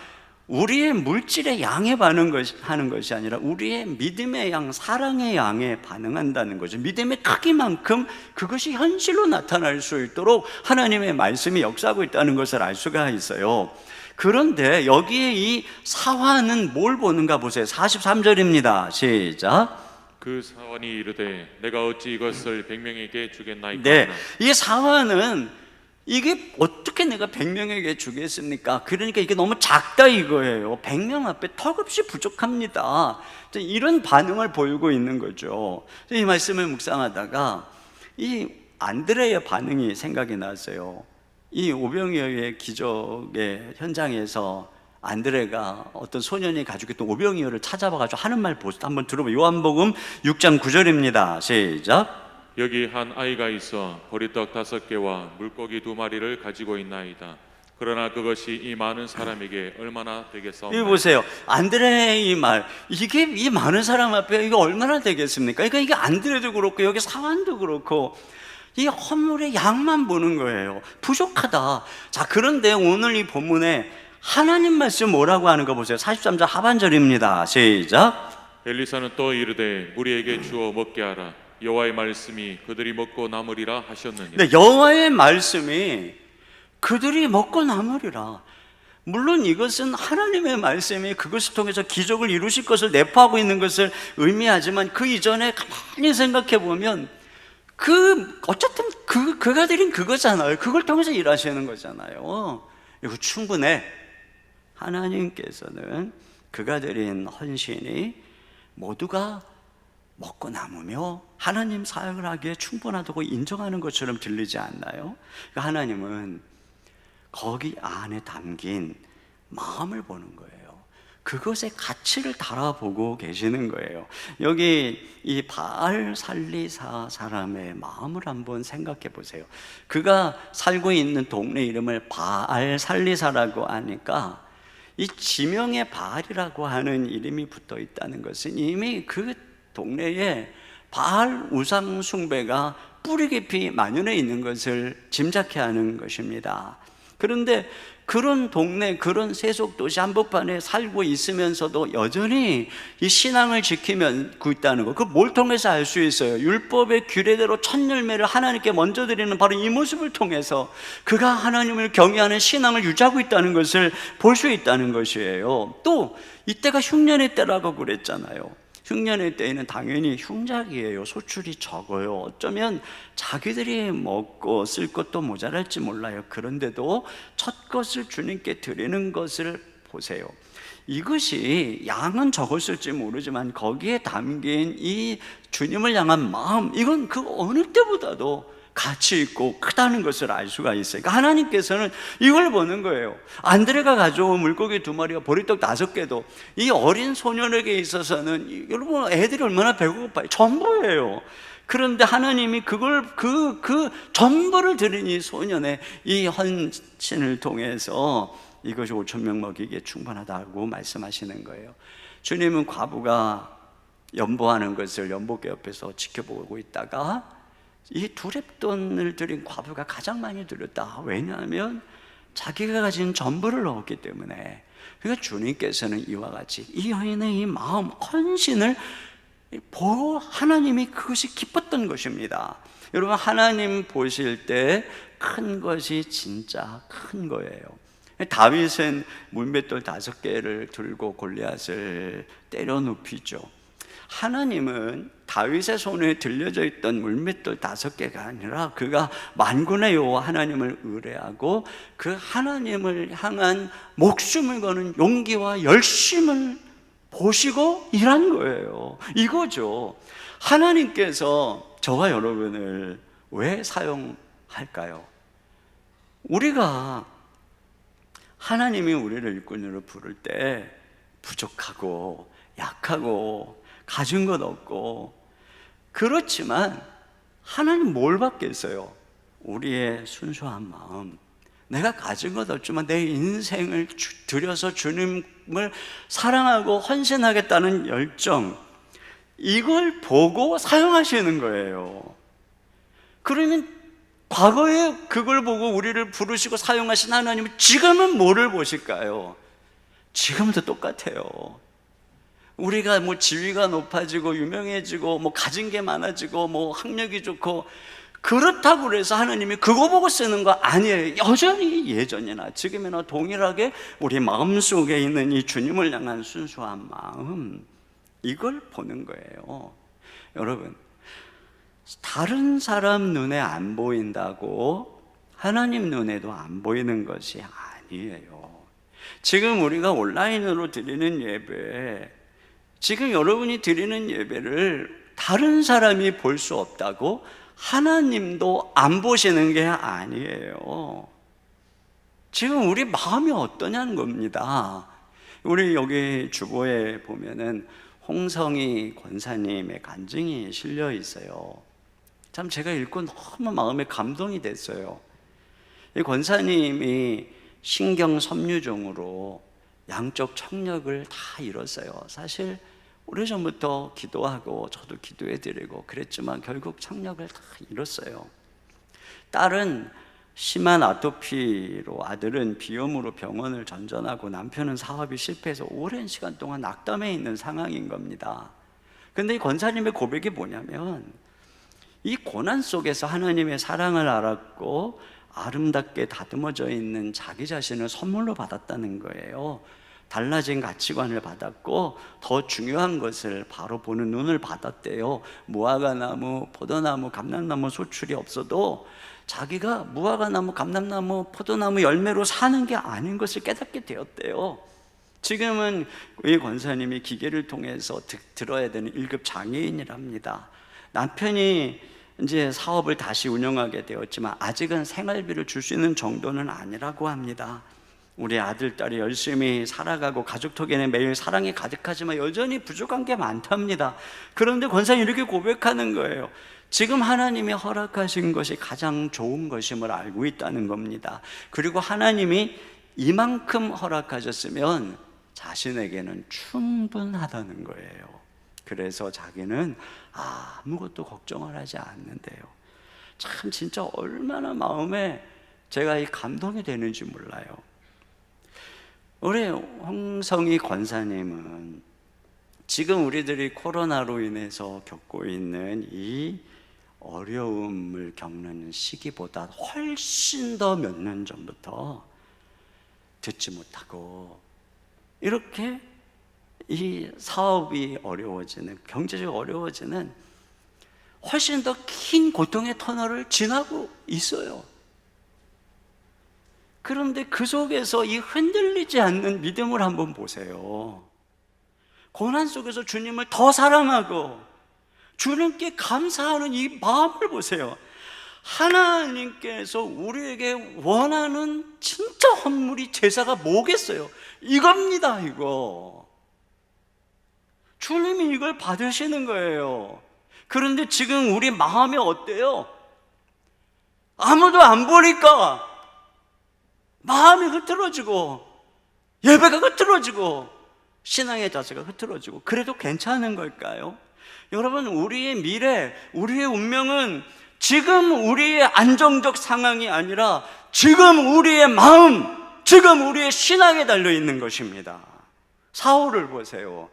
우리의 물질의 양에 반응하는 것이 아니라 우리의 믿음의 양, 사랑의 양에 반응한다는 거죠. 믿음의 크기만큼 그것이 현실로 나타날 수 있도록 하나님의 말씀이 역사하고 있다는 것을 알 수가 있어요. 그런데 여기에 이 사화는 뭘 보는가 보세요. 43절입니다. 시작. 그 사환이 이르되 내가 어찌 이것을 100명에게 주겠나이까. 네, 이 사화는 이게 어떻게 내가 100명에게 주겠습니까? 그러니까 이게 너무 작다 이거예요. 100명 앞에 턱없이 부족합니다. 이런 반응을 보이고 있는 거죠. 이 말씀을 묵상하다가 이 안드레의 반응이 생각이 났어요. 이 오병이어의 기적의 현장에서 안드레가 어떤 소년이 가지고 있던 오병이어를 찾아봐가지고 하는 말 한번 들어보세요. 요한복음 6장 9절입니다. 시작. 여기 한 아이가 있어 보리떡 5개와 물고기 2마리를 가지고 있나이다. 그러나 그것이 이 많은 사람에게 얼마나 되겠사오나. 이거 보세요. 안드레의 이 말, 이게 이 많은 사람 앞에 이거 얼마나 되겠습니까? 그러니까 이게 안드레도 그렇고 여기 사환도 그렇고 이 헌물의 양만 보는 거예요. 부족하다. 자, 그런데 오늘 이 본문에 하나님 말씀 뭐라고 하는 거 보세요. 43절 하반절입니다. 시작. 엘리사는 또 이르되 무리에게 주어 먹게 하라. 여호와의 말씀이 그들이 먹고 남으리라 하셨느니라. 네, 여호와의 말씀이 그들이 먹고 남으리라. 물론 이것은 하나님의 말씀이 그것을 통해서 기적을 이루실 것을 내포하고 있는 것을 의미하지만 그 이전에 가만히 생각해 보면 어쨌든 그가 드린 그거잖아요. 그걸 통해서 일하시는 거잖아요. 이거 충분해. 하나님께서는 그가 드린 헌신이 모두가 먹고 남으며 하나님 사역을 하기에 충분하다고 인정하는 것처럼 들리지 않나요? 그러니까 하나님은 거기 안에 담긴 마음을 보는 거예요. 그것의 가치를 달아보고 계시는 거예요. 여기 이 바알 살리사 사람의 마음을 한번 생각해 보세요. 그가 살고 있는 동네 이름을 바알 살리사라고 하니까 이 지명에 바알이라고 하는 이름이 붙어 있다는 것은 이미 그 동네에 바알 우상 숭배가 뿌리 깊이 만연해 있는 것을 짐작케 하는 것입니다. 그런데 그런 동네, 그런 세속도시 한복판에 살고 있으면서도 여전히 이 신앙을 지키고 있다는 거, 그걸 뭘 통해서 알 수 있어요? 율법의 규례대로 첫 열매를 하나님께 먼저 드리는 바로 이 모습을 통해서 그가 하나님을 경외하는 신앙을 유지하고 있다는 것을 볼 수 있다는 것이에요. 또 이때가 흉년의 때라고 그랬잖아요. 흉년의 때에는 당연히 흉작이에요. 소출이 적어요. 어쩌면 자기들이 먹고 쓸 것도 모자랄지 몰라요. 그런데도 첫 것을 주님께 드리는 것을 보세요. 이것이 양은 적었을지 모르지만 거기에 담긴 이 주님을 향한 마음, 이건 그 어느 때보다도 가치 있고 크다는 것을 알 수가 있어요. 그러니까 하나님께서는 이걸 보는 거예요. 안드레가 가져온 물고기 2마리와 보리떡 5개도 이 어린 소년에게 있어서는, 여러분 애들이 얼마나 배고파요. 전부예요. 그런데 하나님이 그걸 그 전부를 드린 이 소년의 이 헌신을 통해서 이것이 5,000명 먹이기에 충분하다고 말씀하시는 거예요. 주님은 과부가 연보하는 것을 연복의 옆에서 지켜보고 있다가 이 2렙돈을 드린 과부가 가장 많이 드렸다. 왜냐하면 자기가 가진 전부를 넣었기 때문에. 그러니까 주님께서는 이와 같이 이 여인의 이 마음, 헌신을 하나님이 그것이 기뻤던 것입니다. 여러분, 하나님 보실 때 큰 것이 진짜 큰 거예요. 다윗은 물맷돌 5개를 들고 골리앗을 때려 눕히죠. 하나님은 다윗의 손에 들려져 있던 물맷돌 5개가 아니라 그가 만군의 여호와 하나님을 의뢰하고 그 하나님을 향한 목숨을 거는 용기와 열심을 보시고 일한 거예요. 이거죠. 하나님께서 저와 여러분을 왜 사용할까요? 우리가 하나님이 우리를 일꾼으로 부를 때 부족하고 약하고 가진 것 없고, 그렇지만 하나님 뭘 받겠어요? 우리의 순수한 마음. 내가 가진 것 없지만 내 인생을 들여서 주님을 사랑하고 헌신하겠다는 열정, 이걸 보고 사용하시는 거예요. 그러면 과거에 그걸 보고 우리를 부르시고 사용하신 하나님은 지금은 뭐를 보실까요? 지금도 똑같아요. 우리가 뭐 지위가 높아지고 유명해지고 뭐 가진 게 많아지고 뭐 학력이 좋고 그렇다고 그래서 하나님이 그거 보고 쓰는 거 아니에요. 여전히 예전이나 지금이나 동일하게 우리 마음속에 있는 이 주님을 향한 순수한 마음, 이걸 보는 거예요. 여러분, 다른 사람 눈에 안 보인다고 하나님 눈에도 안 보이는 것이 아니에요. 지금 우리가 온라인으로 드리는 예배, 지금 여러분이 드리는 예배를 다른 사람이 볼 수 없다고 하나님도 안 보시는 게 아니에요. 지금 우리 마음이 어떠냐는 겁니다. 우리 여기 주보에 보면은 홍성희 권사님의 간증이 실려 있어요. 참 제가 읽고 너무 마음에 감동이 됐어요. 이 권사님이 신경섬유종으로 양쪽 청력을 다 잃었어요. 사실 오래전부터 기도하고 저도 기도해드리고 그랬지만 결국 청력을 다 잃었어요. 딸은 심한 아토피로, 아들은 비염으로 병원을 전전하고 남편은 사업이 실패해서 오랜 시간 동안 낙담해 있는 상황인 겁니다. 근데 이 권사님의 고백이 뭐냐면, 이 고난 속에서 하나님의 사랑을 알았고 아름답게 다듬어져 있는 자기 자신을 선물로 받았다는 거예요. 달라진 가치관을 받았고 더 중요한 것을 바로 보는 눈을 받았대요. 무화과나무, 포도나무, 감람나무 소출이 없어도 자기가 무화과나무, 감람나무, 포도나무 열매로 사는 게 아닌 것을 깨닫게 되었대요. 지금은 이 권사님이 기계를 통해서 들어야 되는 1급 장애인이랍니다. 남편이 이제 사업을 다시 운영하게 되었지만 아직은 생활비를 줄 수 있는 정도는 아니라고 합니다. 우리 아들, 딸이 열심히 살아가고 가족톡에는 매일 사랑이 가득하지만 여전히 부족한 게 많답니다. 그런데 권사님이 이렇게 고백하는 거예요. 지금 하나님이 허락하신 것이 가장 좋은 것임을 알고 있다는 겁니다. 그리고 하나님이 이만큼 허락하셨으면 자신에게는 충분하다는 거예요. 그래서 자기는 아무것도 걱정을 하지 않는데요. 참 진짜 얼마나 마음에 제가 이 감동이 되는지 몰라요. 우리 홍성희 권사님은 지금 우리들이 코로나로 인해서 겪고 있는 이 어려움을 겪는 시기보다 훨씬 더 몇 년 전부터 듣지 못하고 이렇게 이 사업이 어려워지는, 경제적으로 어려워지는 훨씬 더 긴 고통의 터널을 지나고 있어요. 그런데 그 속에서 이 흔들리지 않는 믿음을 한번 보세요. 고난 속에서 주님을 더 사랑하고 주님께 감사하는 이 마음을 보세요. 하나님께서 우리에게 원하는 진짜 헌물이, 제사가 뭐겠어요? 이겁니다, 이거. 주님이 이걸 받으시는 거예요. 그런데 지금 우리 마음이 어때요? 아무도 안 보니까 마음이 흐트러지고 예배가 흐트러지고 신앙의 자세가 흐트러지고, 그래도 괜찮은 걸까요? 여러분, 우리의 미래, 우리의 운명은 지금 우리의 안정적 상황이 아니라 지금 우리의 마음, 지금 우리의 신앙에 달려 있는 것입니다. 사울을 보세요.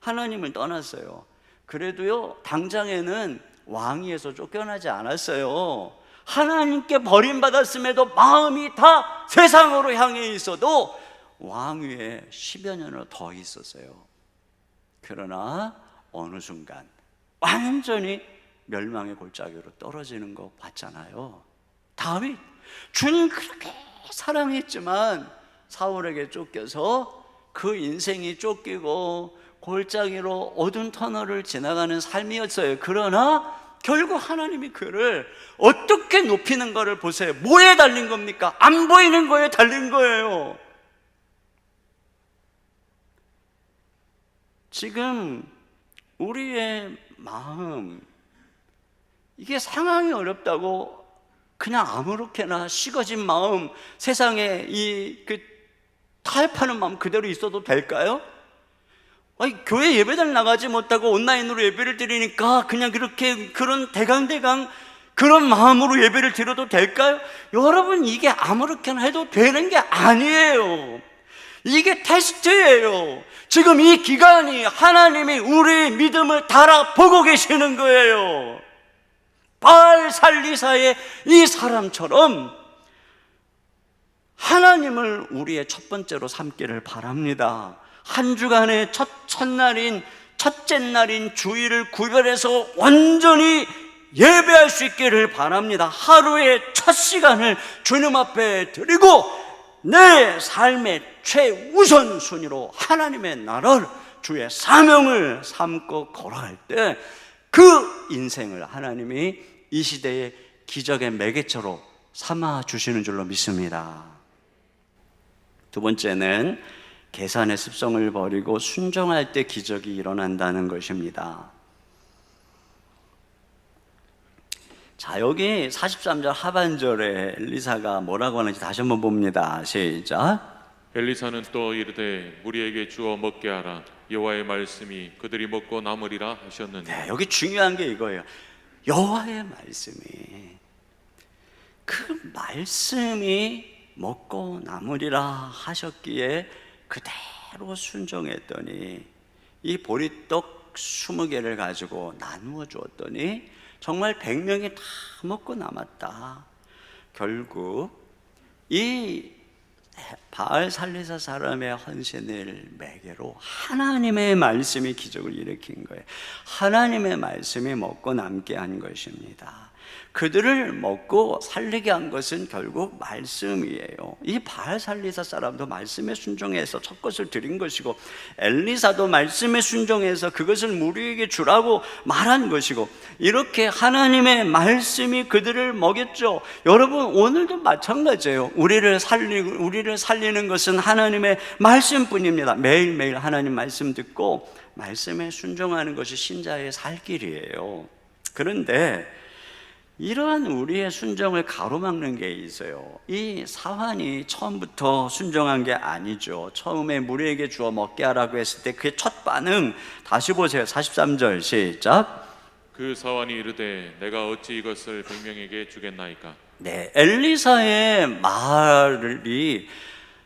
하나님을 떠났어요. 그래도요, 당장에는 왕위에서 쫓겨나지 않았어요. 하나님께 버림받았음에도 마음이 다 세상으로 향해 있어도 왕위에 10여 년을 더 있었어요. 그러나 어느 순간 완전히 멸망의 골짜기로 떨어지는 거 봤잖아요. 다윗, 주님 그렇게 사랑했지만 사울에게 쫓겨서 그 인생이 쫓기고 골짜기로 어두운 터널을 지나가는 삶이었어요. 그러나 결국 하나님이 그를 어떻게 높이는 거를 보세요. 뭐에 달린 겁니까? 안 보이는 거에 달린 거예요. 지금 우리의 마음, 이게 상황이 어렵다고 그냥 아무렇게나 식어진 마음, 세상에 타협하는 마음 그대로 있어도 될까요? 아니, 교회 예배당 나가지 못하고 온라인으로 예배를 드리니까 그냥 그런 대강대강 그런 마음으로 예배를 드려도 될까요? 여러분, 이게 아무렇게나 해도 되는 게 아니에요. 이게 테스트예요. 지금 이 기간이 하나님이 우리의 믿음을 달아보고 계시는 거예요. 바알 살리사의 이 사람처럼 하나님을 우리의 첫 번째로 삼기를 바랍니다. 한 주간의 첫째 날인 주일을 구별해서 완전히 예배할 수 있기를 바랍니다. 하루의 첫 시간을 주님 앞에 드리고 내 삶의 최우선 순위로 하나님의 나라를, 주의 사명을 삼고 걸어갈 때 그 인생을 하나님이 이 시대의 기적의 매개체로 삼아 주시는 줄로 믿습니다. 두 번째는 계산의 습성을 버리고 순종할 때 기적이 일어난다는 것입니다. 자, 여기 43절 하반절에 엘리사가 뭐라고 하는지 다시 한번 봅니다. 시작. 엘리사는 또 이르되 무리에게 주어 먹게 하라. 여호와의 말씀이 그들이 먹고 남으리라 하셨느니. 네, 여기 중요한 게 이거예요. 여호와의 말씀이, 그 말씀이 먹고 남으리라 하셨기에 그대로 순종했더니 이 보리떡 20개를 가지고 나누어 주었더니 정말 100명이 다 먹고 남았다. 결국 이 바알 살리사 사람의 헌신을 매개로 하나님의 말씀이 기적을 일으킨 거예요. 하나님의 말씀이 먹고 남게 한 것입니다. 그들을 먹고 살리게 한 것은 결국 말씀이에요. 이 바알 살리사 사람도 말씀에 순종해서 첫 것을 드린 것이고, 엘리사도 말씀에 순종해서 그것을 무리에게 주라고 말한 것이고, 이렇게 하나님의 말씀이 그들을 먹였죠. 여러분, 오늘도 마찬가지예요. 우리를 살리는 것은 하나님의 말씀뿐입니다. 매일매일 하나님 말씀 듣고 말씀에 순종하는 것이 신자의 살 길이에요. 그런데 이러한 우리의 순종을 가로막는 게 있어요. 이 사환이 처음부터 순종한 게 아니죠. 처음에 무리에게 주어 먹게 하라고 했을 때 그의 첫 반응, 다시 보세요. 43절 시작. 그 사환이 이르되 내가 어찌 이것을 100명에게 주겠나이까. 네, 엘리사의 말이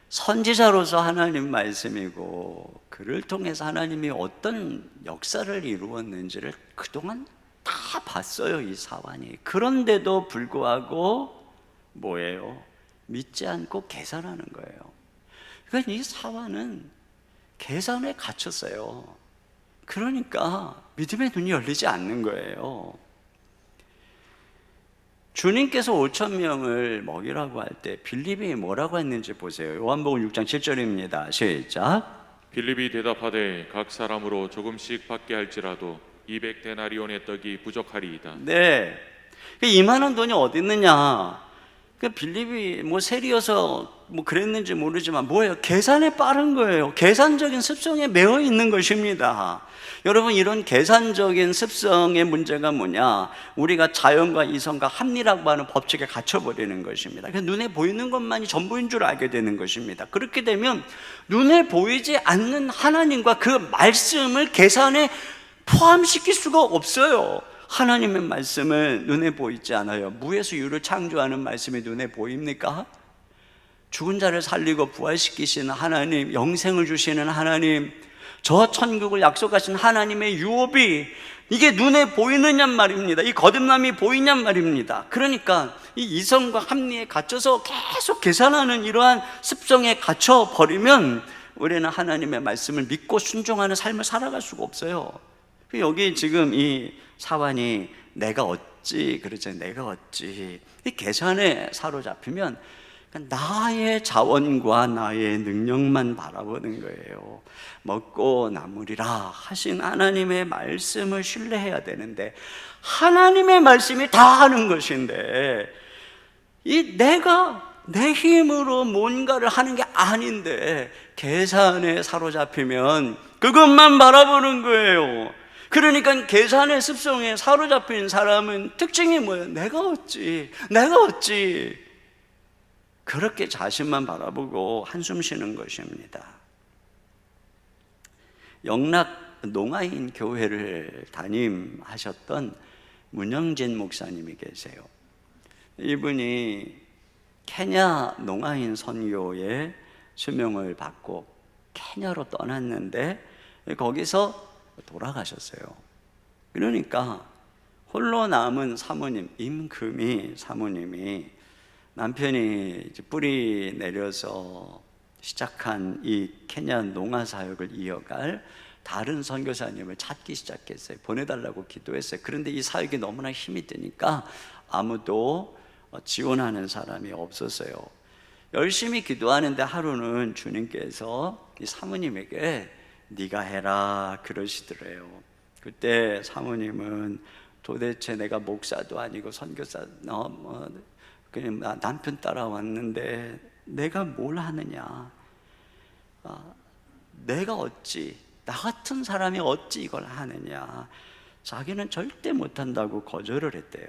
선지자로서 하나님 말씀이고, 그를 통해서 하나님이 어떤 역사를 이루었는지를 그동안 다 봤어요, 이 사환이. 그런데도 불구하고 뭐예요? 믿지 않고 계산하는 거예요. 그러니까 이 사환은 계산에 갇혔어요. 그러니까 믿음의 눈이 열리지 않는 거예요. 주님께서 5,000명을 먹이라고 할 때 빌립이 뭐라고 했는지 보세요. 요한복음 6장 7절입니다. 시작. 빌립이 대답하되 각 사람으로 조금씩 받게 할지라도 200데나리온의 떡이 부족하리이다. 네, 이만한 돈이 어디 있느냐. 빌립이 세리여서 그랬는지 모르지만 뭐예요? 계산에 빠른 거예요. 계산적인 습성에 매여 있는 것입니다. 여러분, 이런 계산적인 습성의 문제가 뭐냐? 우리가 자연과 이성과 합리라고 하는 법칙에 갇혀버리는 것입니다. 그래서 눈에 보이는 것만이 전부인 줄 알게 되는 것입니다. 그렇게 되면 눈에 보이지 않는 하나님과 그 말씀을 계산에 포함시킬 수가 없어요. 하나님의 말씀은 눈에 보이지 않아요. 무에서 유를 창조하는 말씀이 눈에 보입니까? 죽은 자를 살리고 부활시키시는 하나님, 영생을 주시는 하나님, 저 천국을 약속하신 하나님의 유업이 이게 눈에 보이느냔 말입니다. 이 거듭남이 보이냔 말입니다. 그러니까 이 이성과 합리에 갇혀서 계속 계산하는 이러한 습성에 갇혀 버리면 우리는 하나님의 말씀을 믿고 순종하는 삶을 살아갈 수가 없어요. 여기 지금 이 사환이 내가 어찌 그러잖아요. 내가 어찌 이 계산에 사로잡히면 나의 자원과 나의 능력만 바라보는 거예요. 먹고 남으리라 하신 하나님의 말씀을 신뢰해야 되는데, 하나님의 말씀이 다 하는 것인데 이 내가 내 힘으로 뭔가를 하는 게 아닌데 계산에 사로잡히면 그것만 바라보는 거예요. 그러니까 계산의 습성에 사로잡힌 사람은 특징이 뭐예요? 내가 어찌 그렇게 자신만 바라보고 한숨 쉬는 것입니다. 영락 농아인 교회를 담임하셨던 문영진 목사님이 계세요. 이분이 케냐 농아인 선교에 수명을 받고 케냐로 떠났는데 거기서 돌아가셨어요. 그러니까 홀로 남은 사모님, 임금이 사모님이 남편이 이제 뿌리 내려서 시작한 이 케냐 농아 사역을 이어갈 다른 선교사님을 찾기 시작했어요. 보내달라고 기도했어요. 그런데 이 사역이 너무나 힘이 드니까 아무도 지원하는 사람이 없었어요. 열심히 기도하는데 하루는 주님께서 이 사모님에게 네가 해라 그러시더래요. 그때 사모님은 도대체 내가 목사도 아니고 선교사 그냥 남편 따라왔는데 내가 뭘 하느냐, 내가 어찌, 나 같은 사람이 어찌 이걸 하느냐, 자기는 절대 못한다고 거절을 했대요.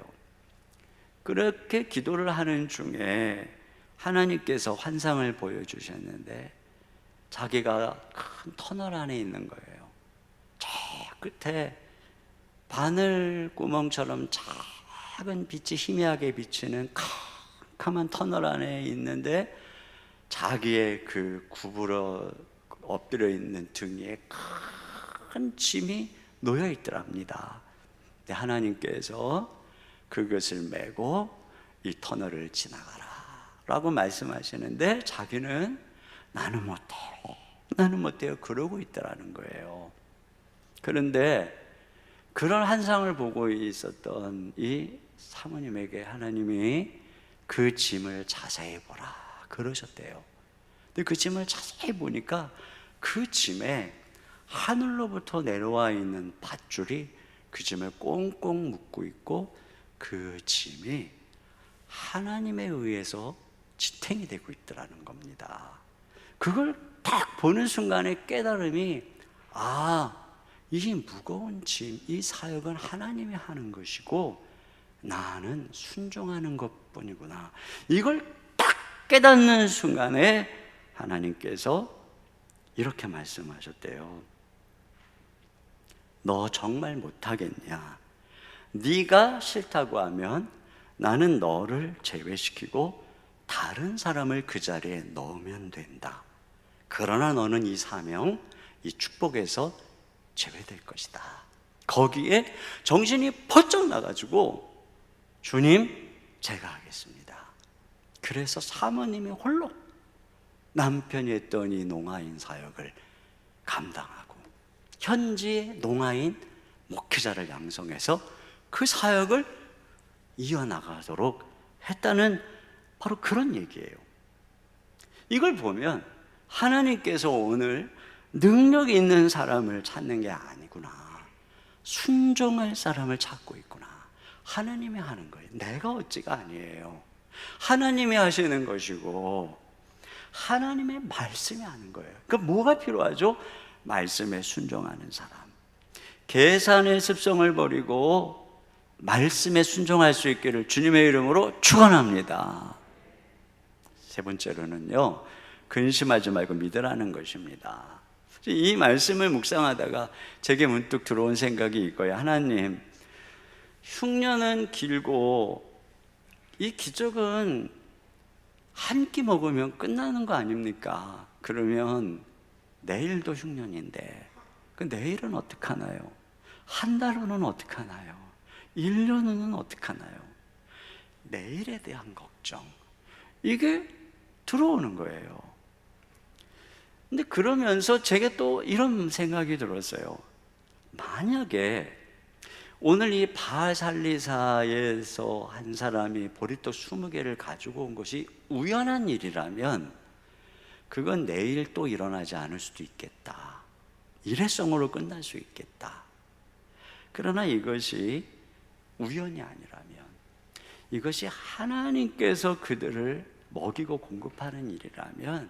그렇게 기도를 하는 중에 하나님께서 환상을 보여주셨는데 자기가 큰 터널 안에 있는 거예요. 저 끝에 바늘 구멍처럼 작은 빛이 희미하게 비치는 캄캄한 터널 안에 있는데 자기의 그 구부러 엎드려 있는 등 위에 큰 짐이 놓여 있더랍니다. 근데 하나님께서 그것을 메고 이 터널을 지나가라 라고 말씀하시는데 자기는 나는 못해요 그러고 있더라는 거예요. 그런데 그런 환상을 보고 있었던 이 사모님에게 하나님이 그 짐을 자세히 보라 그러셨대요. 근데 그 짐을 자세히 보니까 그 짐에 하늘로부터 내려와 있는 밧줄이 그 짐을 꽁꽁 묶고 있고 그 짐이 하나님에 의해서 지탱이 되고 있더라는 겁니다. 그걸 딱 보는 순간에 깨달음이, 이 무거운 짐, 이 사역은 하나님이 하는 것이고 나는 순종하는 것뿐이구나. 이걸 딱 깨닫는 순간에 하나님께서 이렇게 말씀하셨대요. 너 정말 못하겠냐? 네가 싫다고 하면 나는 너를 제외시키고 다른 사람을 그 자리에 넣으면 된다. 그러나 너는 이 사명, 이 축복에서 제외될 것이다. 거기에 정신이 번쩍 나가지고 주님, 제가 하겠습니다. 그래서 사모님이 홀로 남편이 했던 이 농아인 사역을 감당하고 현지의 농아인 목회자를 양성해서 그 사역을 이어나가도록 했다는 바로 그런 얘기예요. 이걸 보면 하나님께서 오늘 능력 있는 사람을 찾는 게 아니구나, 순종할 사람을 찾고 있구나. 하나님이 하는 거예요. 내가 어찌가 아니에요. 하나님이 하시는 것이고 하나님의 말씀이 하는 거예요. 그럼 뭐가 필요하죠? 말씀에 순종하는 사람. 계산의 습성을 버리고 말씀에 순종할 수 있기를 주님의 이름으로 축원합니다. 세 번째로는요, 근심하지 말고 믿으라는 것입니다. 이 말씀을 묵상하다가 제게 문득 들어온 생각이 이거예요. 하나님, 흉년은 길고 이 기적은 한 끼 먹으면 끝나는 거 아닙니까? 그러면 내일도 흉년인데 그 내일은 어떡하나요? 한 달 후는 어떡하나요? 1년 후는 어떡하나요? 내일에 대한 걱정, 이게 들어오는 거예요. 근데 그러면서 제게 또 이런 생각이 들었어요. 만약에 오늘 이 바알살리사에서 한 사람이 보리떡 20개를 가지고 온 것이 우연한 일이라면 그건 내일 또 일어나지 않을 수도 있겠다. 일회성으로 끝날 수 있겠다. 그러나 이것이 우연이 아니라면, 이것이 하나님께서 그들을 먹이고 공급하는 일이라면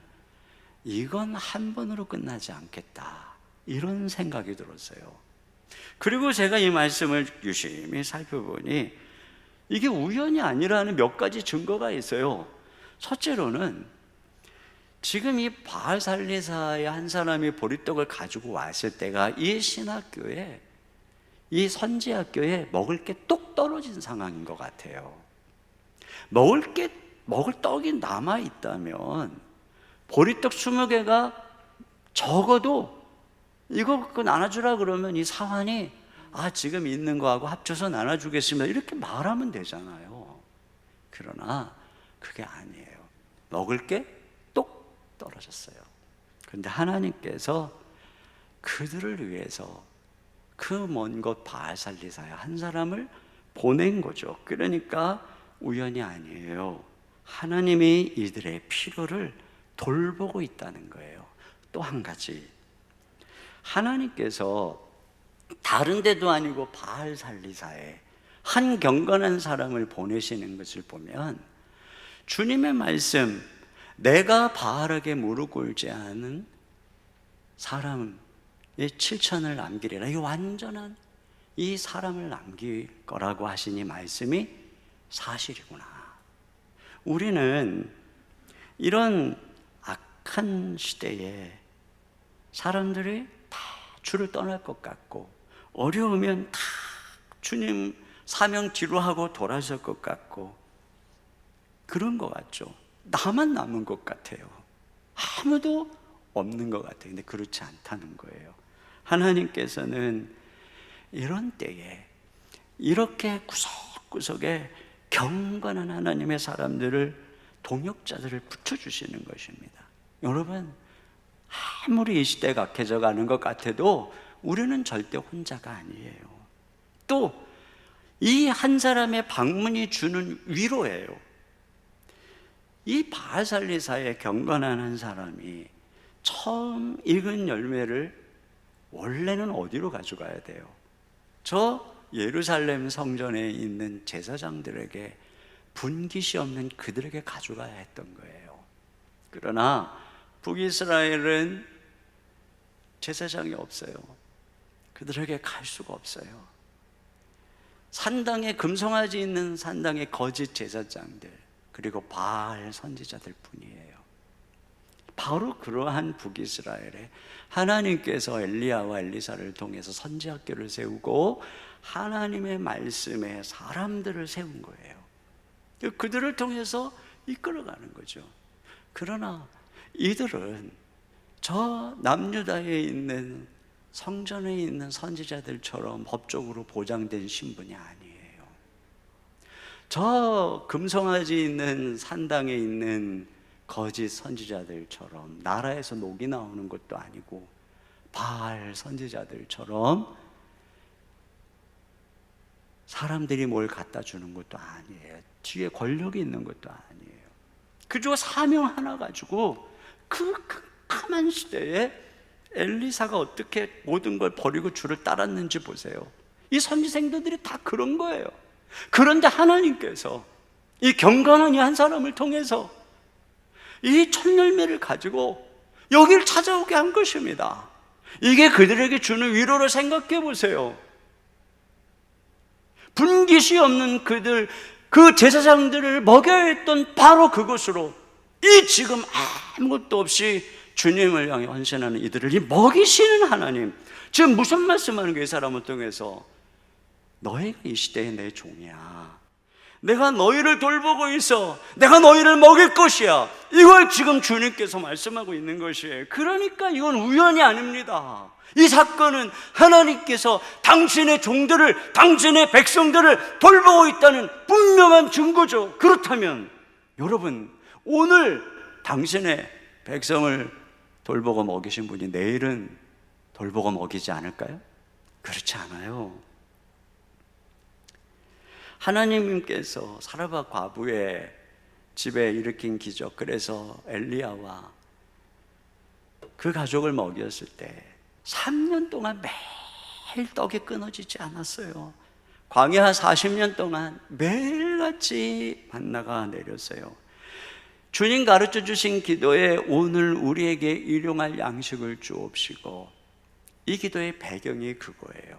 이건 한 번으로 끝나지 않겠다, 이런 생각이 들었어요. 그리고 제가 이 말씀을 유심히 살펴보니 이게 우연이 아니라는 몇 가지 증거가 있어요. 첫째로는 지금 이 바알살리사의 한 사람이 보리떡을 가지고 왔을 때가 이 신학교에, 이 선지학교에 먹을 게 뚝 떨어진 상황인 것 같아요. 먹을 떡이 남아있다면 보리떡 20개가 적어도 이거 그거 나눠주라 그러면 이 사환이 지금 있는 거하고 합쳐서 나눠주겠습니다, 이렇게 말하면 되잖아요. 그러나 그게 아니에요. 먹을 게 똑 떨어졌어요. 그런데 하나님께서 그들을 위해서 그 먼 곳 바알살리사의 한 사람을 보낸 거죠. 그러니까 우연이 아니에요. 하나님이 이들의 필요를 돌보고 있다는 거예요. 또 한 가지, 하나님께서 다른 데도 아니고 바알살리사에 한 경건한 사람을 보내시는 것을 보면 주님의 말씀, 내가 바알에게 무릎 꿇지 않은 사람의 7천을 남기리라, 이 완전한 이 사람을 남길 거라고 하시니 말씀이 사실이구나. 우리는 이런 악한 시대에 사람들이 다 주를 떠날 것 같고 어려우면 다 주님 사명 뒤로 하고 돌아설 것 같고 그런 것 같죠. 나만 남은 것 같아요. 아무도 없는 것 같아요. 근데 그렇지 않다는 거예요. 하나님께서는 이런 때에 이렇게 구석구석에 경건한 하나님의 사람들을, 동역자들을 붙여주시는 것입니다. 여러분, 아무리 이 시대가 악해져 가는 것 같아도 우리는 절대 혼자가 아니에요. 또 이 한 사람의 방문이 주는 위로예요. 이 바알살리사의 경건한 한 사람이 처음 익은 열매를 원래는 어디로 가져가야 돼요? 저 예루살렘 성전에 있는 제사장들에게, 분깃이 없는 그들에게 가져가야 했던 거예요. 그러나 북이스라엘은 제사장이 없어요. 그들에게 갈 수가 없어요. 산당에, 금송아지 있는 산당에 거짓 제사장들, 그리고 바알 선지자들 뿐이에요. 바로 그러한 북이스라엘에 하나님께서 엘리야와 엘리사를 통해서 선지학교를 세우고 하나님의 말씀에 사람들을 세운 거예요. 그들을 통해서 이끌어가는 거죠. 그러나 이들은 저 남유다에 있는 성전에 있는 선지자들처럼 법적으로 보장된 신분이 아니에요. 저 금송아지 있는 산당에 있는 거짓 선지자들처럼 나라에서 녹이 나오는 것도 아니고 바알 선지자들처럼 사람들이 뭘 갖다 주는 것도 아니에요. 뒤에 권력이 있는 것도 아니에요. 그저 사명 하나 가지고 그 캄캄한 시대에 엘리사가 어떻게 모든 걸 버리고 주를 따랐는지 보세요. 이 선지생들이 다 그런 거예요. 그런데 하나님께서 이 경건한 이 한 사람을 통해서 이 첫 열매를 가지고 여기를 찾아오게 한 것입니다. 이게 그들에게 주는 위로를 생각해 보세요. 분깃이 없는 그들, 그 제사장들을 먹여야 했던 바로 그곳으로 이 지금 아무것도 없이 주님을 향해 헌신하는 이들을 이 먹이시는 하나님, 지금 무슨 말씀하는 거예요? 이 사람을 통해서 너희가 이 시대의 내 종이야. 내가 너희를 돌보고 있어. 내가 너희를 먹일 것이야. 이걸 지금 주님께서 말씀하고 있는 것이에요. 그러니까 이건 우연이 아닙니다. 이 사건은 하나님께서 당신의 종들을, 당신의 백성들을 돌보고 있다는 분명한 증거죠. 그렇다면 여러분, 오늘 당신의 백성을 돌보고 먹이신 분이 내일은 돌보고 먹이지 않을까요? 그렇지 않아요. 하나님께서 사라밧 과부의 집에 일으킨 기적, 그래서 엘리야와 그 가족을 먹였을 때 3년 동안 매일 떡이 끊어지지 않았어요. 광야 40년 동안 매일같이 만나가 내렸어요. 주님 가르쳐 주신 기도에 오늘 우리에게 일용할 양식을 주옵시고, 이 기도의 배경이 그거예요.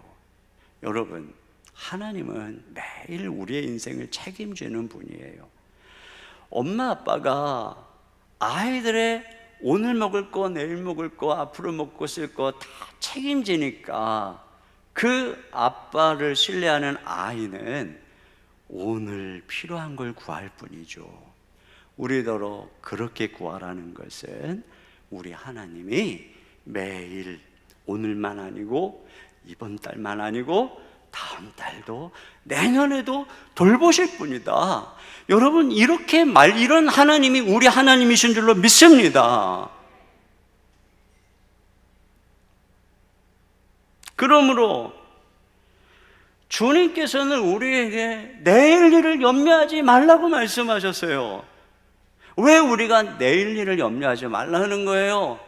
여러분, 하나님은 매일 우리의 인생을 책임지는 분이에요. 엄마 아빠가 아이들의 오늘 먹을 거, 내일 먹을 거, 앞으로 먹고 쓸 거 다 책임지니까 그 아빠를 신뢰하는 아이는 오늘 필요한 걸 구할 뿐이죠. 우리더러 그렇게 구하라는 것은 우리 하나님이 매일 오늘만 아니고 이번 달만 아니고 다음 달도 내년에도 돌보실 분이다. 여러분, 이런 하나님이 우리 하나님이신 줄로 믿습니다. 그러므로 주님께서는 우리에게 내일 일을 염려하지 말라고 말씀하셨어요. 왜 우리가 내일 일을 염려하지 말라는 거예요?